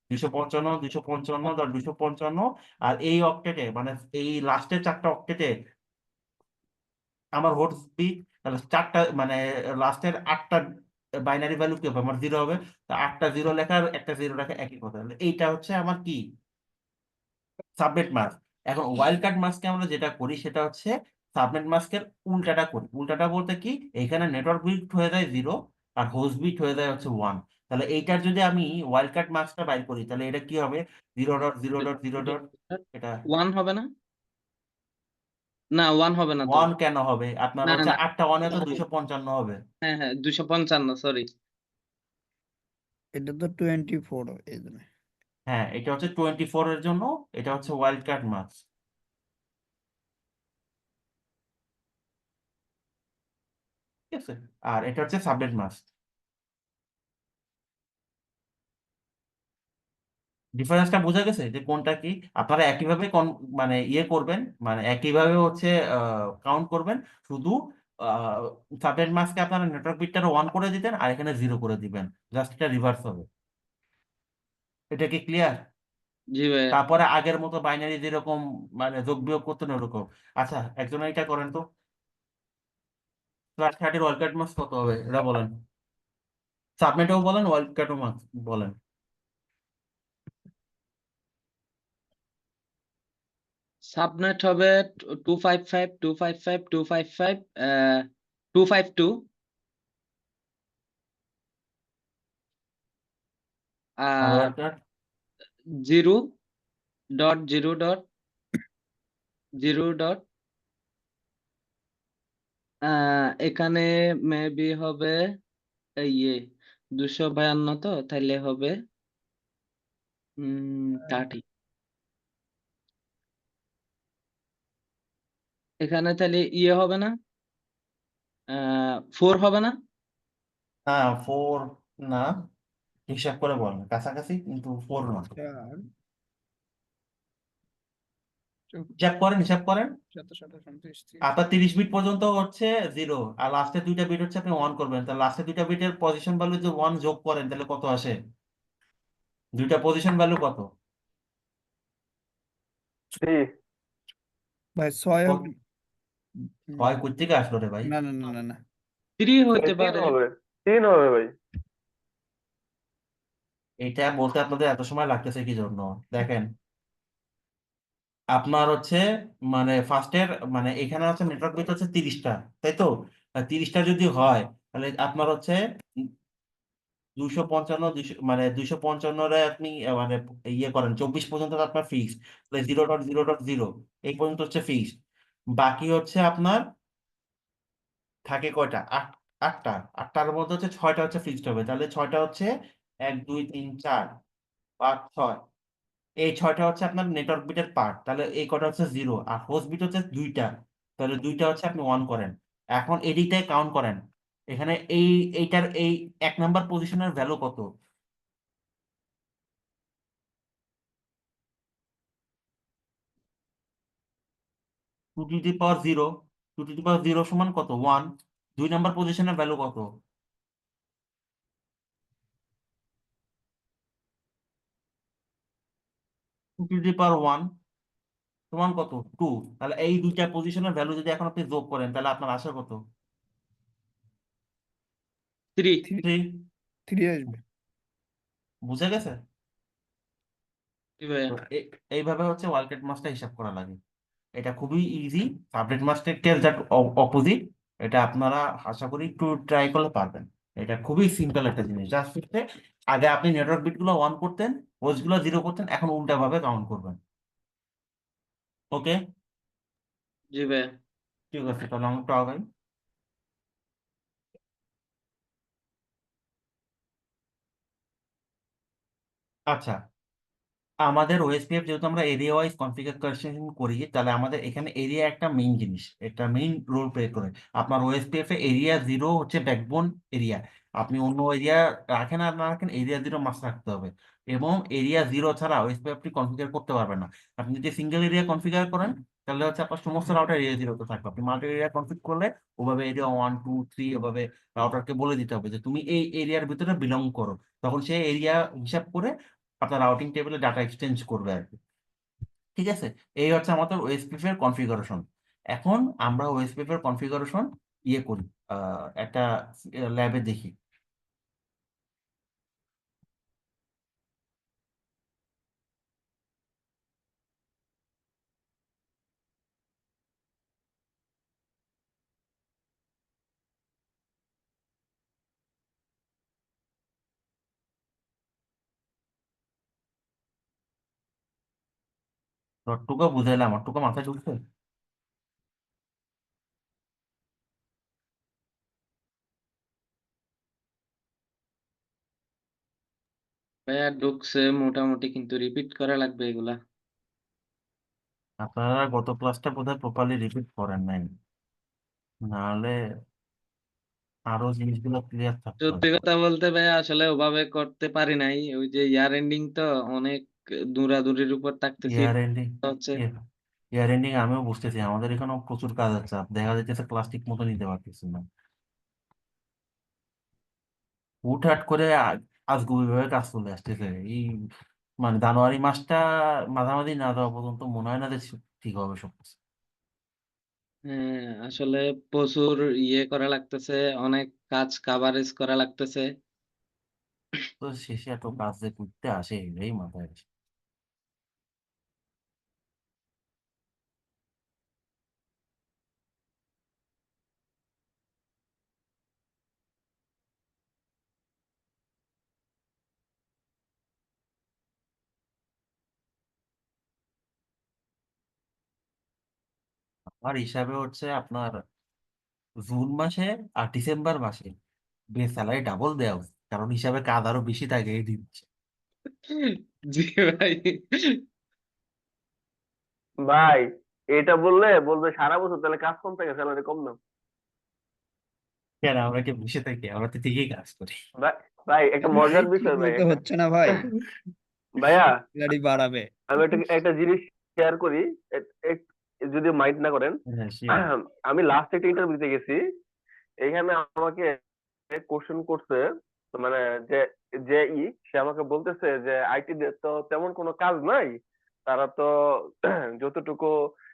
255, 255, 255। আর এই অক্টেটে মানে এই লাস্টের 4টা অক্টেটে আমার হোস্ট বিট, তাহলে 4টা মানে লাস্টের 8টা বাইনারি ভ্যালু কি হবে, আমার জিরো হবে। তো 8টা জিরো লেখা আর একটা জিরো লেখা একই কথা। তাহলে এইটা হচ্ছে আমার কি, সাবনেট মাস্ক। এখন ওয়াইল্ড কার্ড মাস্কে আমরা যেটা করি সেটা হচ্ছে সাবনেট মাস্কের উল্টাটা করি। উল্টাটা বলতে কি, এখানে নেটওয়ার্ক বিট হয়ে যায় জিরো আর হোস্ট বিট হয়ে যায় হচ্ছে ওয়ান। তাহলে এইটার যদি আমি ওয়াইল্ড কার্ড মাস্কটা বাইর করি, তাহলে এটা কি হবে, 0.0.0. এটা
1 হবে না? না 1 হবে না তো।
ওয়ান কেন হবে, আপনার
না
হচ্ছে
না
8টা ওয়ানে তো 255 হবে।
হ্যাঁ হ্যাঁ 255, সরি।
এটা তো 24 এই জন্য।
হ্যাঁ, এটা হচ্ছে 24 এর জন্য, এটা হচ্ছে ওয়াইল্ড কার্ড মাস্ক। ঠিক আছে, আর এটা হচ্ছে সাবনেট মাস্ক। ডিফারেন্সটা বোঝা গেছে যে কোনটা কি। আপনারা একইভাবে মানে ইয়ে করবেন, মানে একইভাবে হচ্ছে কাউন্ট করবেন। শুধু সাবনেট মাস্কে আপনারা নেটওয়ার্ক বিটটা ওয়ান করে দিতেন আর এখানে জিরো করে দিবেন, জাস্ট এটা রিভার্স হবে। এটা কি ক্লিয়ার?
জি ভাই।
তারপরে আগের মতো বাইনারি যেরকম মানে যোগ বিয়োগ করতেন ওরকম। আচ্ছা, একজন এটা করেন তো, ক্লাস 30 ওয়ার্ল্ড কার্ড মাস্ক কত হবে এটা বলেন। সাবনেটও বলেন, ওয়ার্ল্ড কার্ডও মাস্ক বলেন।
সাবনেট হবে 255, 255, 255, 252
আর
আর
ওয়ার্ল্ড কার্ড
0.0.0. এখানে মেবি হবে ইয়ে 252, তো তাহলে হবে 30। এখানে তাহলে ইয়ে হবে না, 4 হবে না?
না, 4 না, হিসাব করে বলেন, কাছাকাছি কিন্তু 4 না।
4
হিসাব করেন, হিসাব করেন।
27, 28, 29, 30।
আপনার 30 বিট পর্যন্ত হচ্ছে জিরো, আর লাস্টের দুইটা বিট হচ্ছে আপনি ওয়ান করবেন। তাহলে লাস্টের দুইটা বিটের পজিশন ভ্যালু যদি ওয়ান যোগ করেন তাহলে কত আসে, দুইটা পজিশন ভ্যালু কত?
জি।
ভাই 6
কত? হয় কই থেকে আসলো রে ভাই?
না না না না না
3
ভাই
হইতে
3
পারে।
হবে, 3 হবে ভাই।
এটা বলতে আপনাদের এত সময় লাগতেছে কি জন্য, দেখেন। আপনার হচ্ছে মানে ফার্স্টের মানে এখানে হচ্ছে নেটওয়ার্ক বিট হচ্ছে 30টা, তাই তো? 30টা যদি হয় তাহলে আপনার হচ্ছে 255, 200 মানে 255 রে আপনি মানে ইয়ে করেন 24 পর্যন্ত তো আপনার ফিক্স। তাহলে 0.0.0 এই পর্যন্ত হচ্ছে ফিক্স। বাকি হচ্ছে আপনার থাকে কয়টা, 8টা। 8টার মধ্যে হচ্ছে 6টা হচ্ছে ফিক্সড হবে। তাহলে 6টা হচ্ছে 1 2 3 4 5 6, এই 6টা হচ্ছে আপনার নেটওয়ার্ক বিটের পার্ট। তাহলে এই কটা হচ্ছে জিরো আর হোস্ট বিট হচ্ছে দুইটা। তাহলে দুইটা হচ্ছে আপনি ওয়ান করেন। এখন এদিকটায় কাউন্ট করেন, এখানে এইটার এই 1 নাম্বার পজিশনের ভ্যালু কত। 2 to the power 0, 2 to the পাওয়ার 0 সমান কত, 1। 2 নাম্বার পজিশনের ভ্যালু কত, 2 টু দি পাওয়ার 1 সমান কত, 2। তাহলে এই দুইটা পজিশনের ভ্যালু যদি এখন আপনি যোগ করেন তাহলে আপনার আসে কত,
3।
3।
3 আসবে।
বুঝে গেছে?
জি ভাইয়া।
তো এইভাবে হচ্ছে ওয়ার্ল্ড মাসটা হিসাব করা লাগে। এটা খুবই ইজি, সাবনেট মাস্টারের যার অপোজিট। এটা আপনারা আশা করি একটু ট্রাই করলে পারবেন। এটা খুবই সিম্পল একটা জিনিস, জাস্ট হচ্ছে আগে আপনি নেটওয়ার্ক বিট গুলো অন করতেন, হোস্ট গুলো জিরো করতেন, এখন উল্টা ভাবে কাউন্ট করবেন। ওকে,
জি ভাইয়া।
ঠিক আছে, তাহলে আমরা একটু আগাই। আচ্ছা, আমাদের ওএসপিএফ যেহেতু আমরা এরিয়া ওয়াইজ কনফিগারেশন করি, তাহলে আমাদের এখানে এরিয়া একটা মেইন জিনিস, একটা মেইন রোল প্লে করে। আপনার ওএসপিএফ এ এরিয়া 0 হচ্ছে ব্যাকবোন এরিয়া। আপনি অন্য এরিয়া রাখেন আর না রাখেন, এরিয়া 0 মাস্ট রাখতে হবে। এবং এরিয়া 0 ছাড়া ওএসপিএফ আপনি কনফিগার করতে পারবেন না। আপনি যদি সিঙ্গেল এরিয়া কনফিগার করেন, তাহলে হচ্ছে আপনার সমস্ত রাউটার এরিয়া 0 তে থাকবে। আপনি মাল্টি এরিয়া কনফিগ করলে ওভাবে এরিয়া 1 2 3 ওভাবে রাউটারকে বলে দিতে হবে যে তুমি এই এরিয়ার ভিতরে বিলং করো। তখন সে এরিয়া হিসাব করে আপনার রাউটিং টেবিলে ডাটা এক্সচেঞ্জ করবে আর কি। ঠিক আছে, এই হচ্ছে আমাদের ওএসপিএফ এর কনফিগারেশন। এখন আমরা ওএসপিএফ এর কনফিগারেশন ইয়ে করি, একটা ল্যাবে দেখি। টুকু বুঝাইলাম, আর টুকু মাথায় ঢুকছে।
ভাইয়া ঢুকছে মোটামুটি, কিন্তু রিপিট করা লাগবে এগুলা।
আপনারা গত ক্লাসটা বোধহয় প্রপারলি রিপিট করেন নাই, নাহলে আরো জিনিসগুলো ক্লিয়ার থাকতো।
সত্যি কথা বলতে ভাইয়া আসলে ওভাবে করতে পারি নাই, ওই যে ইয়ার এন্ডিং তো অনেক দূরাদূরির উপর থাকতেছি
ইয়ার এন্ডিং,
হচ্ছে।
ইয়ার এন্ডিং আমিও বুঝতেছি, আমাদের এখানেও প্রচুর কাজের চাপ, দেখা যাচ্ছে ক্লাস ঠিক মতো নিতে পারতেছি না। হুটহাট করে আজগুবি ভাবে কাজ চলে আসতেছে। এই মানে জানুয়ারি মাসটা মাঝামাঝি না যাওয়া পর্যন্ত মনে হয় না যে ঠিক হবে সবকিছু।
হ্যাঁ, আসলে প্রচুর ইয়ে করা লাগতেছে, অনেক কাজ কাভারেজ করা লাগতেছে।
তো শেষে এত কাজ যে করতে আসে এই মাথায় আসে। আমার হিসাবে হচ্ছে আপনার জুন মাসে আর ডিসেম্বর মাসে বেশ স্যালারি ডাবল দেওয়া উচিত, কারণ হিসাবে কাজ আরো বেশি থাকে এই দিচ্ছে।
জি ভাই।
ভাই এটা বললে বলবে সারা বছর তাহলে কাজ কম থাকে, স্যালারি কম না।
কেন, আমরা কি বসে থাকি? আমরা তো ঠিকই কাজ করি।
ভাই ভাই একটা
ভাই
মজার
ঠিক
বিষয় ভাই,
মতো
একটা
হচ্ছে না ভাই,
ভাইয়া
গাড়ি বাড়াবে।
আমি একটা একটা জিনিস শেয়ার করি, যদি মাইন্ড না করেন।
হ্যাঁ শিওর।
আমি লাস্ট একটা ইন্টারভিউ দিতে গেছি, এখানে আমাকে কোশ্চেন করছে, তো মানে যে যে সে আমাকে বলতেছে যে আইটি তো তেমন কোনো কাজ নাই, তারা তো যতটুকু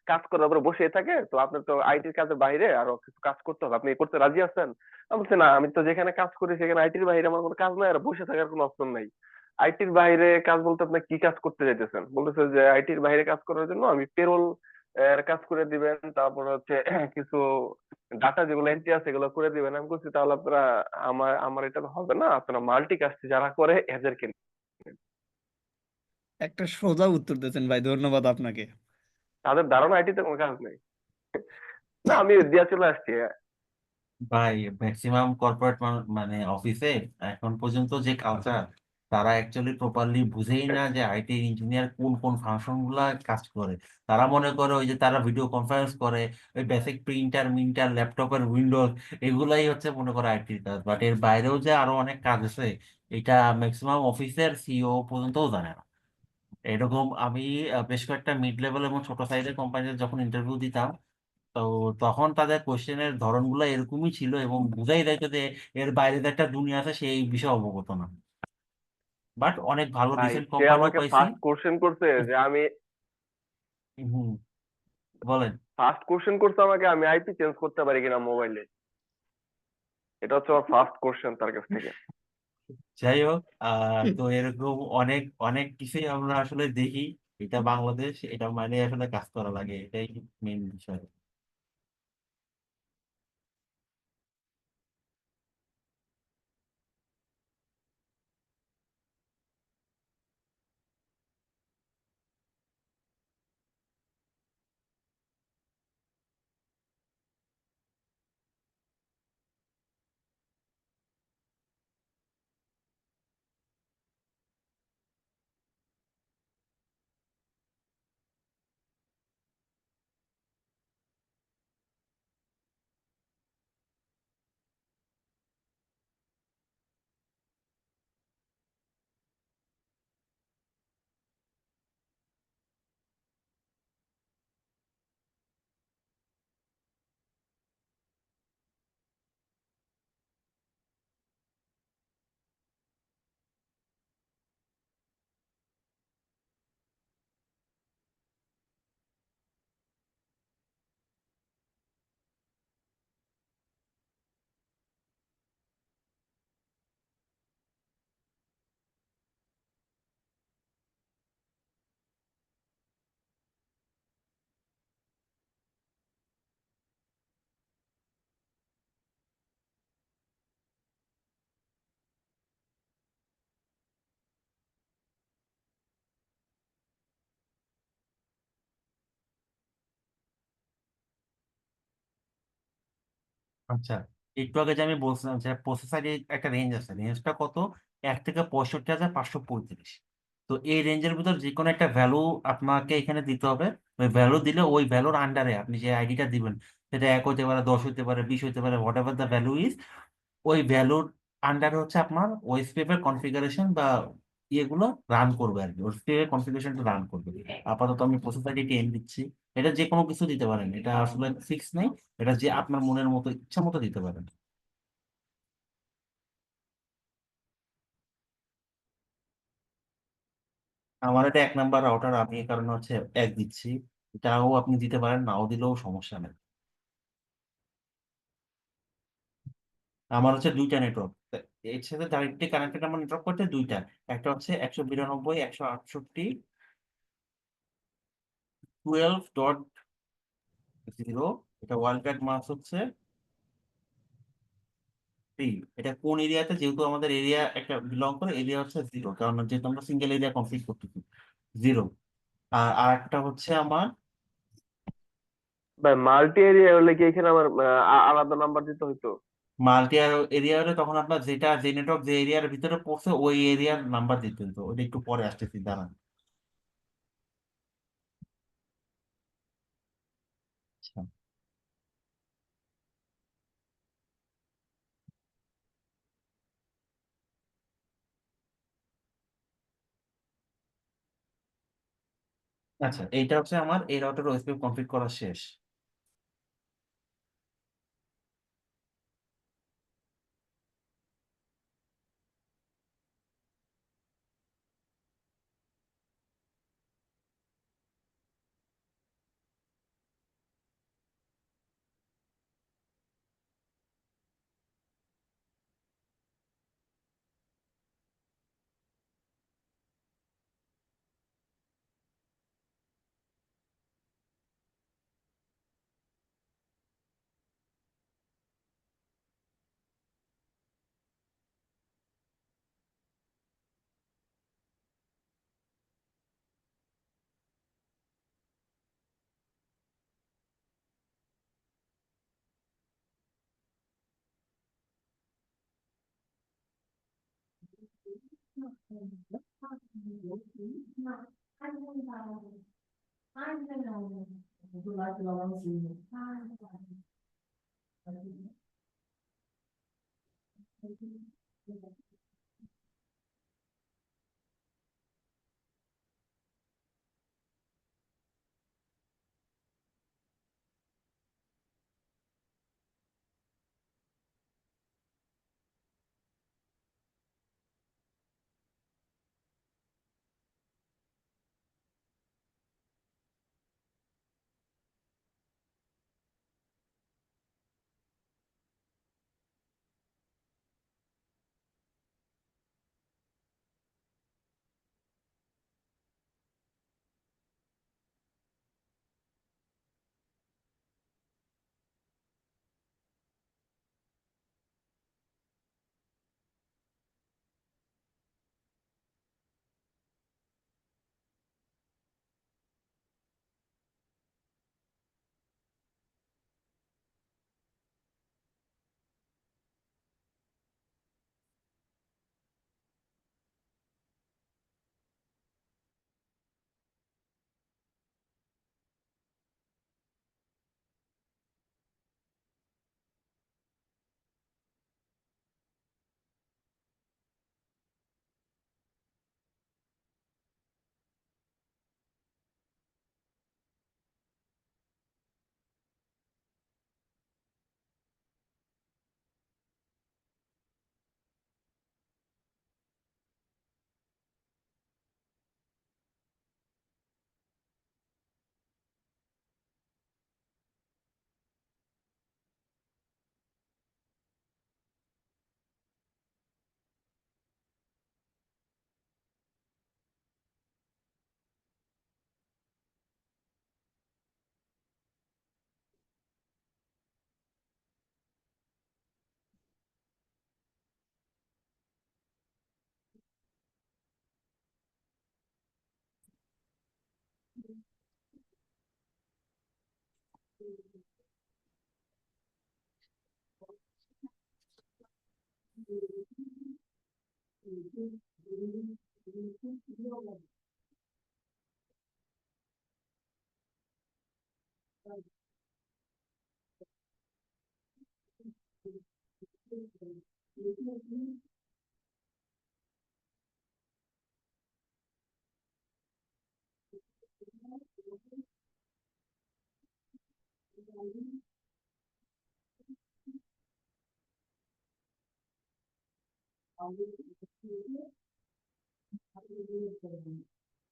কাজ করার উপরে বসে থাকে, তো আপনার তো আইটির কাজের বাইরে আরো কিছু কাজ করতে হবে, আপনি করতে রাজি আছেন? আমি বলছি না, আমি তো যেখানে কাজ করি সেখানে আইটির বাইরে আমার কোনো কাজ নাই, আর বসে থাকার কোনো অপশন নাই। আইটির বাইরে কাজ বলতে আপনি কি কাজ করতে চাইতেছেন? বলতেছে যে আইটির বাইরে কাজ করার জন্য আমি পেরোল এর কাজ করে দিবেন, তারপর হচ্ছে কিছু ডাটা যেগুলো এন্ট্রি আছে এগুলো করে দিবেন। আমি বলছি তাহলে আপনারা, আমার আমার এটা হবে না, আপনারা মাল্টি কাজ যারা করে এদেরকে নিন।
একটা সোজা উত্তর দিয়েছেন ভাই, ধন্যবাদ আপনাকে।
তাদের ধারণা আইটিতে কোনো কাজ নেই। না আমি দিয়া চলে আসছি।
ভাই ম্যাক্সিমাম কর্পোরেট মানে অফিসে এখন পর্যন্ত যে কালচার, তারা অ্যাকচুয়ালি প্রপারলি বুঝেই না যে আইটি ইঞ্জিনিয়ার কোন কোন ফাংশন গুলা কাজ করে। তারা মনে করে ওই যে তারা ভিডিও কনফারেন্স করে, ওই বেসিক প্রিন্টার মিন্টার ল্যাপটপের উইন্ডোজ, এগুলাই হচ্ছে মনে করে আইটির কাজ। বাট এর বাইরেও যে আরো অনেক কাজ আছে, এটা ম্যাক্সিমাম অফিসের সিইও পর্যন্তও জানে না। এরকম আমি বেশ কয়েকটা মিড লেভেল এবং ছোট সাইজের কোম্পানিতে যখন ইন্টারভিউ দিতাম, তো তখন তাদের কোশ্চেনের ধরনগুলো এরকমই ছিল এবং বুঝাই যাইতো যে এর বাইরে যে একটা দুনিয়া আছে সেই বিষয়ে অবগত না। বাট অনেক ভালো
ভাই
ডিসেন্ট
সে
কোম্পানিও
আমাকে
পাইছি।
ফার্স্ট কোশ্চেন করছে যে আমি,
হুম, বলেন।
ফার্স্ট কোশ্চেন করছে আমাকে আমি আইপি চেঞ্জ করতে পারি কিনা মোবাইলে। এটা হচ্ছে আমার ফার্স্ট কোশ্চেন তার কাছ থেকে।
যাই হোক, তো এরকম অনেক অনেক কিছুই আমরা আসলে দেখি। এটা বাংলাদেশ, এটা মানে আসলে কাজ করা লাগে, এটাই মেইন বিষয়। আচ্ছা, একটু আগে যে আমি বলছিলাম যে প্রসেসর একটা রেঞ্জ আছে, রেঞ্জটা কত? 1 থেকে 65,535। তো এই রেঞ্জের ভিতর যে কোনো একটা ভ্যালু আপনাকে এখানে দিতে হবে। ওই ভ্যালু দিলে ওই ভ্যালুর আন্ডারে আপনি যে আইডিটা দিবেন, সেটা 1 হতে পারে, 10 হতে পারে, 20 হতে পারে, what ever the value is, ওই ভ্যালুর আন্ডারে হচ্ছে আপনার ওএসপিএফ এর কনফিগারেশন বা ইয়েগুলো রান করবে আর কি, ওএসপিএফ এর কনফিগারেশনটা রান করবে। আপাতত আমি প্রসেসর ডি 10 দিচ্ছি। এটা যে কোনো কিছু দিতে পারেন, এটা আসলে ফিক্স নেই। এটা যে আপনার মনের মতো ইচ্ছা মতো দিতে পারেন। আমার এটা 1 নাম্বার রাউটার, আমি এই কারণে হচ্ছে 1 দিচ্ছি। এটাও আপনি দিতে পারেন, নাও দিলেও সমস্যা নেই। আমার হচ্ছে 2টা নেটওয়ার্ক, এর সাথে ডাইরেক্টলি কানেক্টেড আমার নেটওয়ার্ক করতে 2টা। একটা হচ্ছে 192.168 12.0, এটা ওয়ার্ল্ড কার্ড মাস হচ্ছে 3। এটা কোন এরিয়াতে, যেহেতু আমাদের এরিয়া একটা বিলং করে, এরিয়া হচ্ছে 0, কারণ যেহেতু আমরা সিঙ্গেল এরিয়া কমপ্লিট করতেছি 0। আর আরেকটা হচ্ছে আমার
ভাই মাল্টি এরিয়া হলে কি এখানে আমার আলাদা নাম্বার দিতে হইতো?
মাল্টি এরিয়া হলে তখন আপনার যেটা যে নেটওয়ার্ক যে এরিয়ার ভিতরে পড়ছে ওই এরিয়ার নাম্বার দিতে হতো। ওটা একটু পরে আসতেছি, দাঁড়ান। আচ্ছা, আচ্ছা, এইটা হচ্ছে আমার এই রাউটার ওএসপি কনফিগ করা শেষ।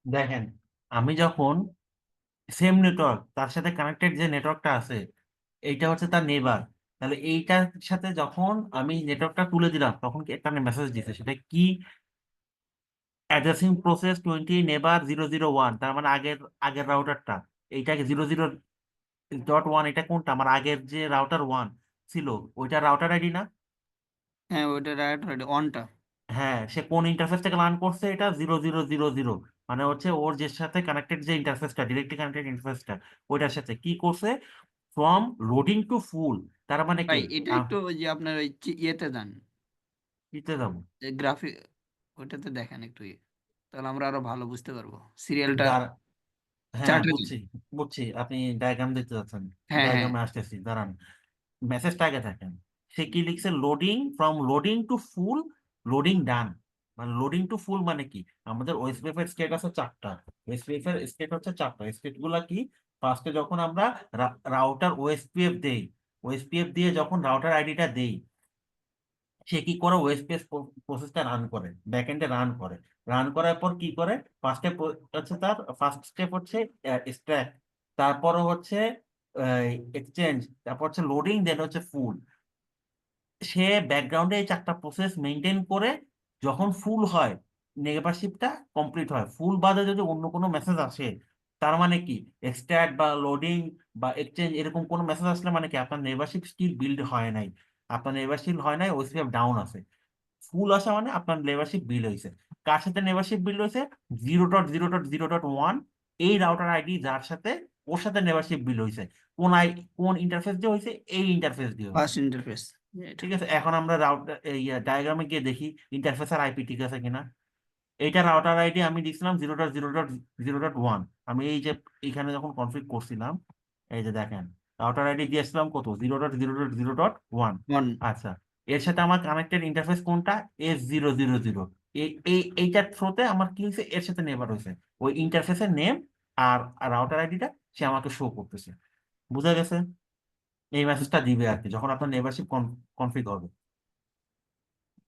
দেখেন, আমি যখন সেম নেটওয়ার্ক তার সাথে কানেক্টেড যে নেটওয়ার্কটা আছে এইটা হচ্ছে তার নেইবার, তাহলে এইটার সাথে যখন আমি নেটওয়ার্কটা তুলে দিলাম তখন কি একটা মেসেজ দিছে, সেটা কি অ্যাড্রেসিং প্রসেস 20 নেবার 001, তার মানে আগের আগের রাউটারটা, এইটাকে 00.1, এটা কোনটা আমার আগের যে রাউটার 1 ছিল ওইটা রাউটার আইডি না?
হ্যাঁ, ওইটা রাইট অনটা।
হ্যাঁ, সে কোন ইন্টারফেস থেকে রান করছে, এটা 0000, মানে হচ্ছে ওর যে সাথে কানেক্টেড যে ইন্টারফেসটা, ডিরেক্টলি কানেক্টেড ইন্টারফেসটা, ওইটার সাথে কি করছে, ফ্রম লোডিং টু ফুল, তার মানে কি
ভাই এটা একটু ওই যে আপনার ওই ইয়েতে যান,
দিতে যাবো।
গ্রাফিক, ওইটাতে দেখেন একটু তাহলে আমরা আরো ভালো বুঝতে পারবো সিরিয়ালটা
দাঁড়া, হ্যাঁ
চার্টে।
বুঝছি, বুঝছি আপনি ডায়াগ্রাম দিতে যাচ্ছেন,
হ্যাঁ হ্যাঁ,
ডায়াগ্রামে আসতেছি, দাঁড়ান, মেসেজটা আগে দেখেন। সে কি লিখছে, loading from loading two full, loading ডান, মানে লোডিং টু ফুল মানে কি, আমাদের ওএসপিএফ এর স্টেট আছে 4টা, ওএসপিএফ এর স্টেট হচ্ছে 4টা, স্টেট গুলা কি, ফার্স্টে যখন আমরা রাউটার ওএসপিএফ দেই, ওএসপিএফ দিয়ে যখন রাউটার আইডিটা দেই, সে কি করে ওএসপিএস প্রসেসটা রান করে, ব্যাকএন্ডে রান করে, রান করার পর কি করে, ফার্স্টে হচ্ছে তার ফার্স্ট স্টেপ হচ্ছে স্ট্যাক, তারপর হচ্ছে এক্সচেঞ্জ, তারপর হচ্ছে লোডিং, দেন হচ্ছে ফুল। সে ব্যাকগ্রাউন্ডে এই 4টা প্রসেস মেনটেন করে, যখন ফুল হয়, নেবারশিপটা কমপ্লিট হয়, ফুল বাদে যদি অন্য কোনো মেসেজ আসে, তার মানে কি, এক্সট্রাক্ট বা লোডিং বা এক্সচেঞ্জ এরকম কোনো মেসেজ আসলে মানে কি আপনার নেবারশিপ স্টিল বিল্ড হয় নাই, আপনার নেবারশিপ হয় নাই, ওসিএফ ডাউন আছে। ফুল আসা মানে আপনার নেবারশিপ বিল্ড হয়েছে। কার সাথে নেবারশিপ বিল্ড হয়েছে, 0.0.0.1, এই রাউটার আইডি যার সাথে, ওর সাথে নেবারশিপ বিল্ড হয়েছে। কোন ইন্টারফেস দিয়ে হয়েছে, এই ইন্টারফেস দিয়ে হয়েছে।
ফার্স্ট ইন্টারফেস এটা।
ঠিক আছে, এখন আমরা রাউটার ডায়াগ্রামে গিয়ে দেখি ইন্টারফেসের আইপি ঠিক আছে কিনা। এইটা রাউটার আইডি আমি দিছিলাম 0.0.0.1, আমি এই যে এখানে যখন কনফিগ করছিলাম, এই যে দেখেন রাউটার আইডি দিয়েছিলাম কত, 0.0.0.1।
ওয়ান।
আচ্ছা, এর সাথে আমার কানেক্টেড ইন্টারফেস কোনটা, S000, এইটার থ্রোতে আমার কি হয়েছে, এর সাথে নেবার হয়েছে, ওই ইন্টারফেসের নেম আর রাউটার আইডিটা সে আমাকে শো করতেছে। বুঝা গেছে? এই মেসেজটা দিবে আর কি যখন আপনার নেবারশিপ কনফিগ হবে।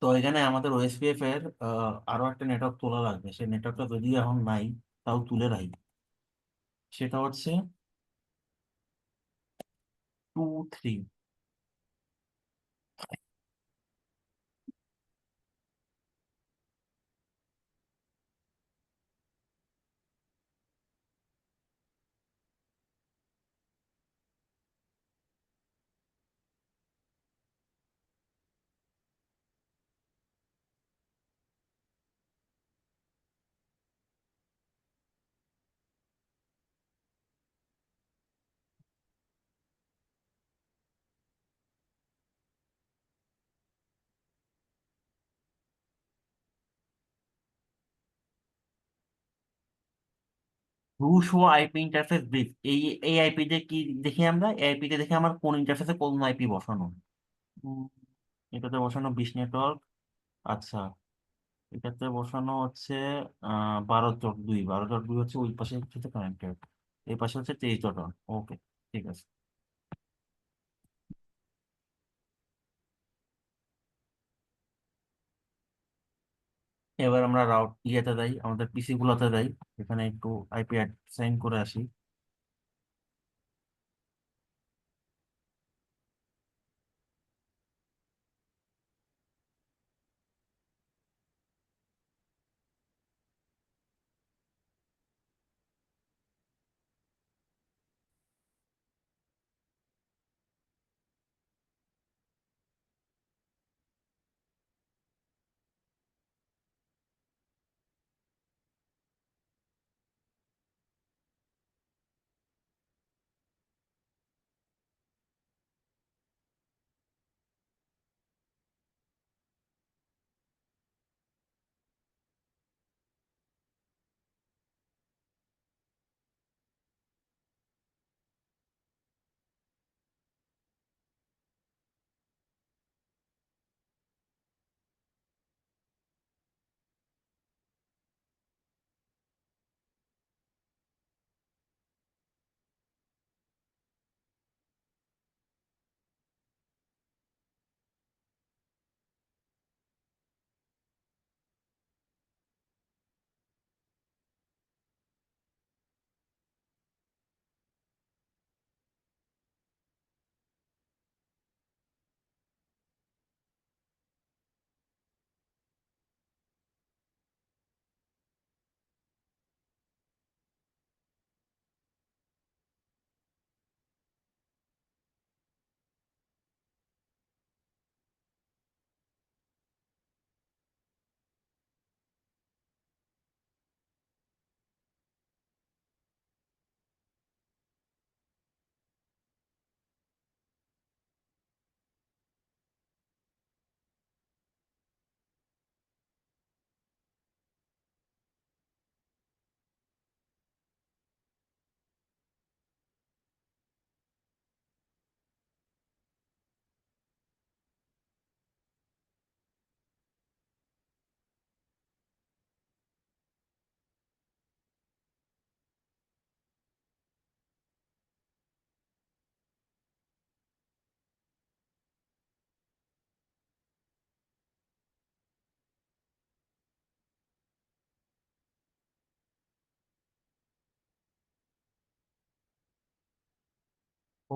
তো এখানে আমাদের ওএসপিএফ এর আরো একটা নেটওয়ার্ক তোলা লাগবে, সেই নেটওয়ার্কটা যদি এখন নাই তাও তুলে রাখি, সেটা হচ্ছে 2 3। To show IP interface brief, এই আইপি তে কি দেখি আমরা, এই আইপি তে দেখি আমার কোন ইন্টারফেসে কোন আইপি বসানো। উম, এটাতে বসানো 20 নেটওয়ার্ক, আচ্ছা, এটাতে বসানো হচ্ছে 12.2, 12.2 হচ্ছে ওই পাশে সাথে কানেক্টেড, এই পাশে হচ্ছে 23.1। ওকে, ঠিক আছে। এবার আমরা ইয়েতে যাই, আমাদের পিসি গুলোতে যাই, এখানে একটু আইপি সাইন করে আসি। ও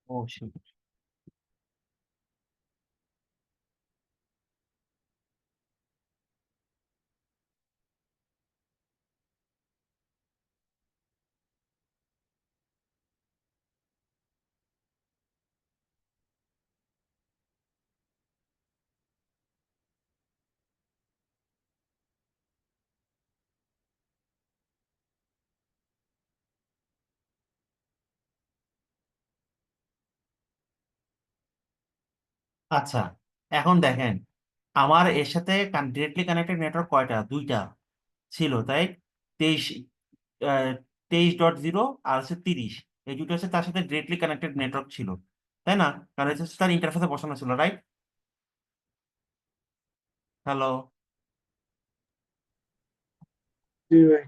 ও শিট। আচ্ছা, এখন দেখেন আমার এর সাথে ডিরেক্টলি কানেক্টেড নেটওয়ার্ক কয়টা? দুইটা ছিল, তাই 23, 23.0 আর হচ্ছে 30। এই দুটো হচ্ছে তার সাথে ডিরেক্টলি কানেক্টেড নেটওয়ার্ক ছিল, তাই না? কারণ এটা হচ্ছে তার ইন্টারফেসে বসানো ছিল, রাইট? হ্যালো।
জি ভাই।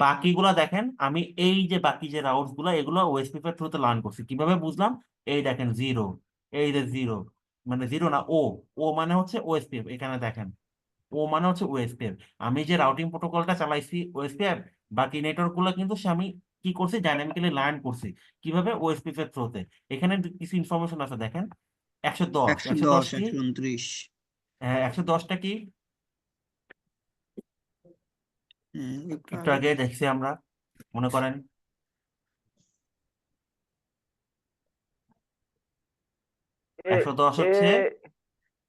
বাকিগুলা দেখেন, আমি এই যে বাকি যে রাউটস গুলা এগুলো ওএসপি এর থ্রুতে লার্ন করছি। কিভাবে বুঝলাম? এই দেখেন জিরো, এই যে জিরো, মানে জিরো না, ও, ও মানে হচ্ছে ওএসপিএফ। এখানে দেখেন ও মানে হচ্ছে ওএসপিএফ। আমি যে রাউটিং প্রোটোকলটা চালাইছি ওএসপিএফ, বাকি নেটওয়ার্ক গুলো কিন্তু সে আমি কি করছি, ডাইনামিক্যালি লার্ন করছি। কিভাবে? ওএসপিএফ এর থ্রুতে। এখানে কিছু ইনফরমেশন আছে, দেখেন 110, 110 কি?
129।
হ্যাঁ, 110টা কি?
একটু
একটু
আগে
আগে দেখছি আমরা, মনে করেন।
এ
110
এ
হচ্ছে,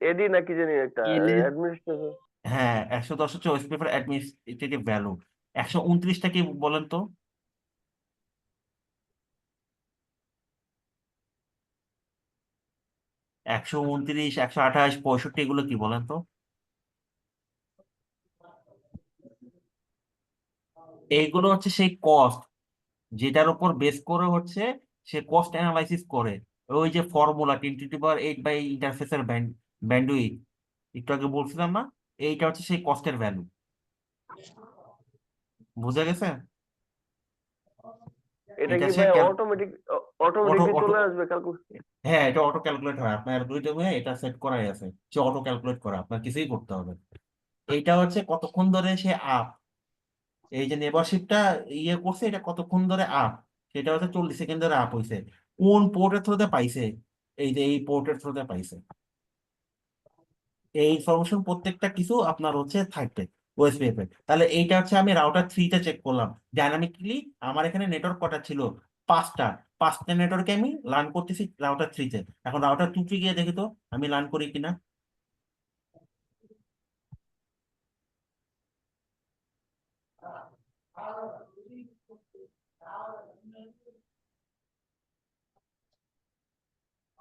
এডি নাকি জানি একটা
এলে
অ্যাডমিনিস্ট্রেশন।
হ্যাঁ 110 হচ্ছে ওয়েস্ট পেপার অ্যাডমিনিস্ট্রেটিভ ভ্যালু। 129টা কি বলেন তো? 129, 128, 65 এগুলো কি বলেন তো? এইগুলো হচ্ছে সেই কস্ট যেটার উপর বেস করে হচ্ছে সে কস্ট অ্যানালাইসিস করে। ওই যে ফর্মুলা 10^8 বাই ইন্টারফেসের ব্যান্ডউইথ একটু আগে বলছিলাম না, এইটা হচ্ছে সেই কস্টের ভ্যালু। বুঝা গেছে?
এটা
এটা
কি
সে
ভাই
অটো
অটোমেটিকলি
অটো
চলে আসবে ক্যালকুলেশন?
হ্যাঁ, এটা অটো ক্যালকুলেট হয়, আপনার অ্যালগরিদমে এটা সেট করাই আছে, সে অটো ক্যালকুলেট করে, আপনার কিছুই করতে হবে। এইটা হচ্ছে কতক্ষণ ধরে সে আপ, এই যে নেবারশিপটা ইয়ে করছে, এটা কতক্ষণ ধরে আপ, সেটা হচ্ছে 40 সেকেন্ড ধরে আপ হয়েছে। কোন পোর্টের থ্রুতে পাইছে? এই যে এই পোর্টের থ্রুতে পাইছে। এই ইনফরমেশন প্রত্যেকটা কিছু আপনার হচ্ছে থাকবে ওএসপিএফ এ। তাহলে এইটা হচ্ছে আমি রাউটার 3 তে চেক করলাম ডাইনামিকলি। আমার এখানে নেটওয়ার্ক কটা ছিল? 5টা। 5টা নেটওয়ার্কে আমি লার্ন করতেছি রাউটার 3 তে। এখন রাউটার 2 তে গিয়ে দেখি তো আমি লার্ন করি কিনা।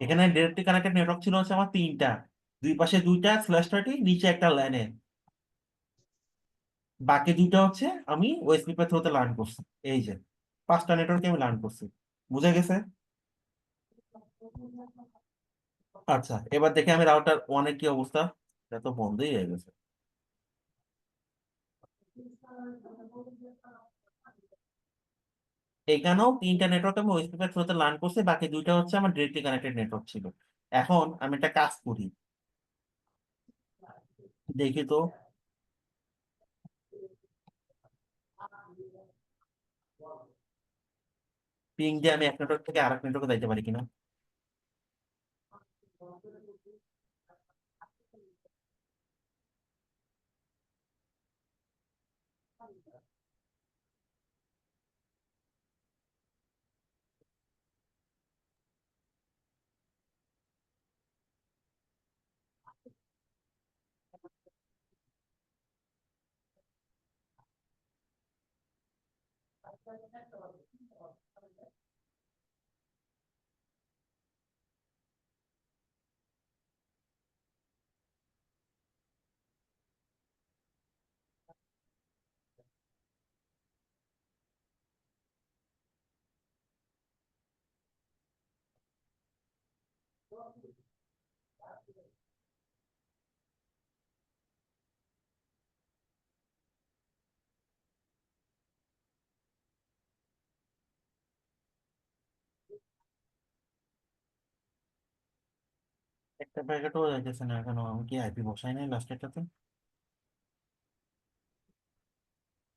এখানে ডাইরেক্টলি কানেক্টেড নেটওয়ার্ক ছিল হচ্ছে আমার 3টা, দুই পাশে দুইটা /30, নিচে একটা ল্যানে। বাকি দুইটা হচ্ছে আমি ওএসপি এর থ্রুতে লার্ন করছি। এই যে 5টা নেটওয়ার্কে আমি লার্ন করছি। বুঝে গেছে? আচ্ছা, এবার দেখি আমি রাউটার 1 এর কি অবস্থা। এটা তো বন্ধই হয়ে গেছে। এখানেও 3টা নেটওয়ার্ক আমি ওএসপি এর থ্রুতে লার্ন করছি, বাকি দুইটা হচ্ছে আমার ডিরেক্টলি কানেক্টেড নেটওয়ার্ক ছিল। এখন আমি একটা কাজ করি, দেখি তো পিং দিয়ে আমি এক নেটওয়ার্ক থেকে আরেক নেটওয়ার্কে যাইতে পারি কিনা। একটা প্যাকেটও যাইতেছে না এখনো, আমি কি আইপি বসাই নাই লাস্টেরটাতে?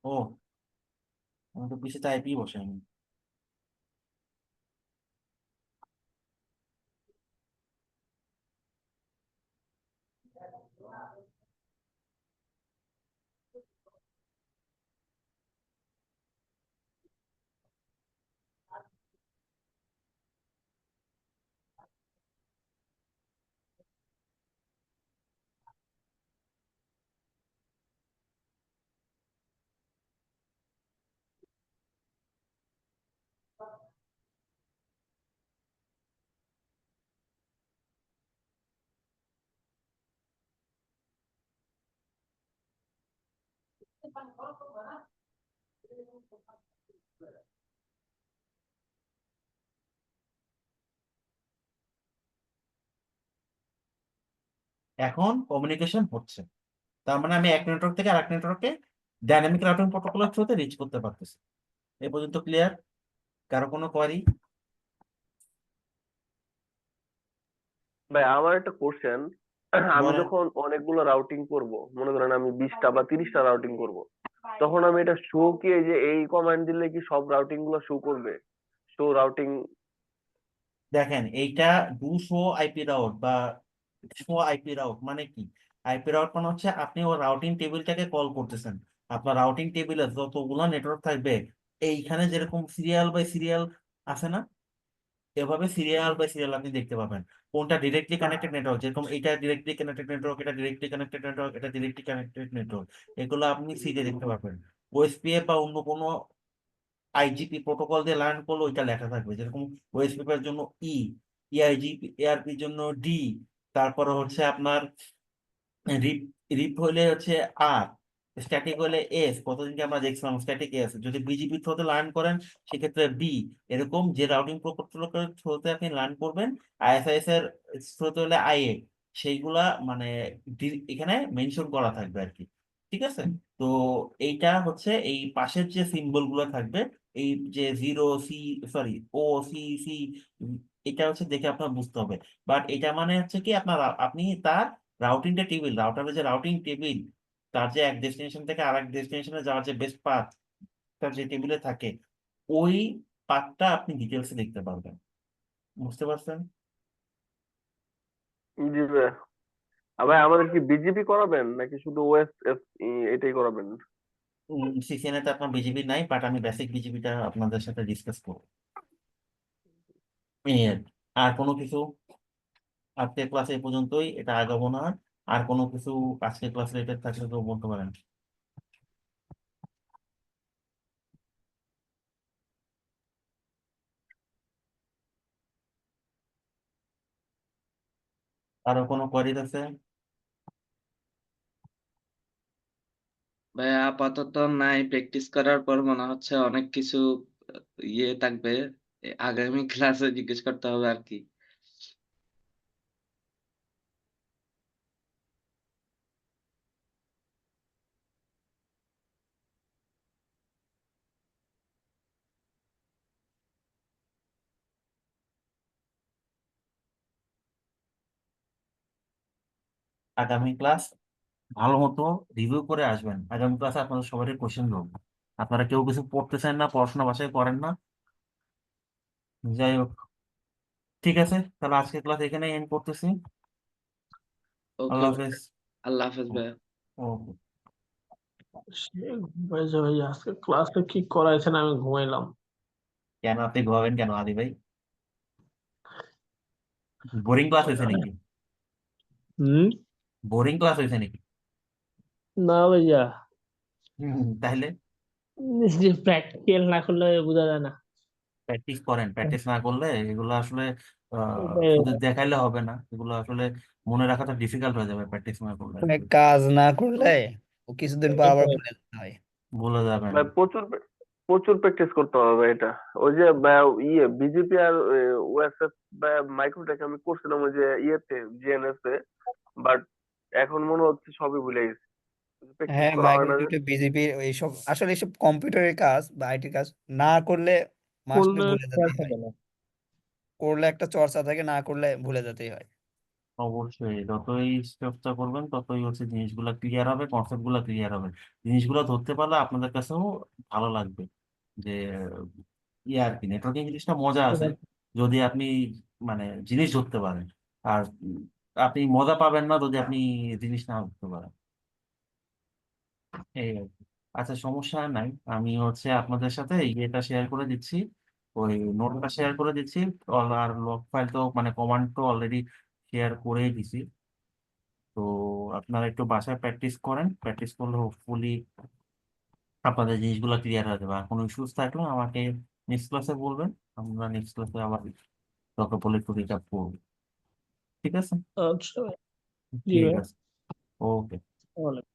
ও, আমি তো পিছিয়ে আইপি বসাইনি। এখন কমিউনিকেশন হচ্ছে, তার মানে আমি এক নেটওয়ার্ক থেকে আরেক নেটওয়ার্কে ডাইনামিক রাউটিং প্রোটোকলের থ্রুতে রিচ করতে পারতেছি। এই পর্যন্ত ক্লিয়ার? কারো কোনো কোয়ারি?
ভাই আমার একটা কোশ্চেন, আমি
বলেন।
যখন অনেকগুলো রাউটিং করব, মনে করেন আমি 20টা বা 30টা রাউটিং করব, তখন আমি এটা শো কি এই যে এই কমান্ড দিলে কি সব রাউটিং গুলো শো করবে? Show routing.
দেখেন এইটা ডু শো আইপি রাউট বা শো আইপি রাউট মানে কি? আইপি রাউট মানে হচ্ছে আপনি ও রাউটিং টেবিলটাকে কল করতেছেন। আপনার রাউটিং টেবিলে যতগুলো নেটওয়ার্ক থাকবে, এইখানে যেরকম সিরিয়াল বাই সিরিয়াল আছে না, এভাবে সিরিয়াল বাই সিরিয়াল আপনি দেখতে পাবেন কোনটা ডিরেক্টলি কানেক্টেড নেটওয়ার্ক। যেরকম এটা ডিরেক্টলি কানেক্টেড নেটওয়ার্ক, এটা ডিরেক্টলি কানেক্টেড নেটওয়ার্ক, এটা ডিরেক্টলি কানেক্টেড নেটওয়ার্ক, এগুলো আপনি সিরিয়াল দেখতে পাবেন। ওএসপিএফ বা অন্য কোনো আইজিপি প্রোটোকল দিয়ে লার্ন করলে ওইটা লেখা থাকবে। যেরকম ওএসপিএফ এর জন্য ই, ইআইজিপি এআরপির জন্য ডি, তারপরে হচ্ছে আপনার রিপ রিপ হলে হচ্ছে আর, স্ট্যাটিক হলে এস। কতদিনকে আমরা দেখছিলাম স্ট্যাটিক এস। যদি বিজিপি থ্রোতে লার্ন করেন সেক্ষেত্রে বি। এরকম যে রাউটিং প্রোটোকলের থ্রোতে আপনি লার্ন করবেন, আইএসআইএস এর থ্রোতে হলে আইএ, সেইগুলা মানে এখানে মেনশন করা থাকবে আর কি। ঠিক আছে? তো এইটা হচ্ছে এই পাশের যে সিম্বল গুলো থাকবে, এই যে জিরো সি, সরি ও সি সি, এটা হচ্ছে দেখে আপনার বুঝতে হবে। বাট এটা মানে হচ্ছে কি আপনার আপনি তার রাউটিংটা টেবিল, রাউটারের যে রাউটিং টেবিল, তার যে এক ডেস্টিনেশন থেকে আরেক ডেস্টিনেশনে যাওয়ার যে বেস্ট পাথ, তার যে টেবিলে থাকে, ওই পাথটা আপনি ডিটেলসে দেখতে পারবেন। বুঝতে পারছেন?
জি ভাই। আর ভাই আমাদের কি বিজিপি করাবেন নাকি শুধু ওএসএফ এটাই করাবেন?
সিসিএনএ তে আপনার বিজিবি নাই, বাট আমি বেসিক বিজিবিটা আপনাদের সাথে ডিসকাস করবো। এই আর কি। আর কোনো কিছু? আজকের ক্লাসে এই পর্যন্তই, এটা আগাবো না। আর কোনো কিছু আজকের ক্লাস রিলেটেড থাকলে তো বলতে পারেন। আরো কোনো কোয়ারি আছে?
ভাই আপাতত নাই, প্র্যাকটিস করার পর মনে হচ্ছে অনেক কিছু ইয়ে থাকবে, আগামী ক্লাসে জিজ্ঞেস করতে হবে আর কি।
আগামী ক্লাস ভালো মতো রিভিউ করে আসবেন। আগামী ক্লাসে আপনাদের সবারই কোশ্চেন ধরবো। আপনারা কেউ কিছু পড়তেছেন না, পড়াশোনা বাসায় করেন না। যাই হোক, ঠিক আছে, তাহলে আজকের ক্লাস এখানে এন্ড করতেছি।
ওকে
আল্লাহ
ভাই,
হাফেজ।
আল্লাহ হাফেজ ভাই।
ওকে।
সে ঘুমাইছে ভাই, আজকে ক্লাসে কি করাইছেন আমি ঘুমাইলাম।
কেন আপনি ঘুমাবেন কেন আদি ভাই? বোরিং ক্লাস হয়েছে নাকি?
হুম।
বোরিং ক্লাস হয়েছে নাকি?
না ভাইয়া,
তাহলে
যে প্র্যাকটিক্যাল না করলে বোঝা যায় না।
প্র্যাকটিস করেন। প্র্যাকটিস না করলে এগুলো আসলে
ওটাই।
শুধু দেখাইলে হবে না, এগুলো আসলে মনে রাখাটা ডিফিকাল্ট হয়ে যাবে প্র্যাকটিস না করলে।
তুমি কাজ না করলে ও কিছুদিন পর আবার ভুলে যেতে হয়।
ভুলে যাবেন।
ভাই প্রচুর প্র্যাকটিস করতে হবে ভাই এটা। ওই যে বিজেপি আর ওএসএফ বা মাইক্রোটেক আমি করছিলাম ওই যে ইয়েতে জিএনএস এ, বাট এখন মনে হচ্ছে সবই ভুলে গেছি, প্র্যাকটিস
হ্যাঁ,
করা হয় না যে।
মাইক্রোসফট বিজেপি এইসব আসলে এইসব কম্পিউটারের কাজ বা আইটি কাজ না করলে মাস্টলি
করলে
ভুলে
খেয়াল
যেতেই হয়।
থাকে না।
করলে একটা চর্চা থাকে, না করলে ভুলে যেতেই হয়।
অবশ্যই যতই চর্চা করবেন ততই হচ্ছে জিনিসগুলো ক্লিয়ার হবে, কনসেপ্ট গুলো ক্লিয়ার হবে। জিনিসগুলো ধরতে পারলে আপনাদের কাছেও ভালো লাগবে যে ইয়ে আর কি, নেটওয়ার্কিং জিনিসটা মজা আছে যদি আপনি মানে জিনিস ধরতে পারেন, আর আপনি মজা পাবেন না যদি আপনি জিনিস না ধরতে পারেন। এই আর কি। আচ্ছা, সমস্যা নাই, আমি হচ্ছে আপনাদের সাথে ইয়েটা শেয়ার করে দিচ্ছি, ওই নোটটা শেয়ার করে দিচ্ছি। আর লগ ফাইল তো মানে কমান্ড তো অলরেডি শেয়ার করেই দিছি। তো আপনারা একটু বাসায় প্র্যাকটিস করেন, প্র্যাকটিস করলে হোপফুলি আপনাদের জিনিসগুলো ক্লিয়ার হয়ে যাবে। আর কোনো ইস্যুস থাকলে আমাকে নেক্সট ক্লাসে বলবেন, আমরা নেক্সট ক্লাসে আবার দরকার পড়লে একটু রিক্যাপ করবো। ঠিক আছে?
আচ্ছা, জি
ঠিক
ভাই,
আছে, ওকে।
ওয়ালাইকুম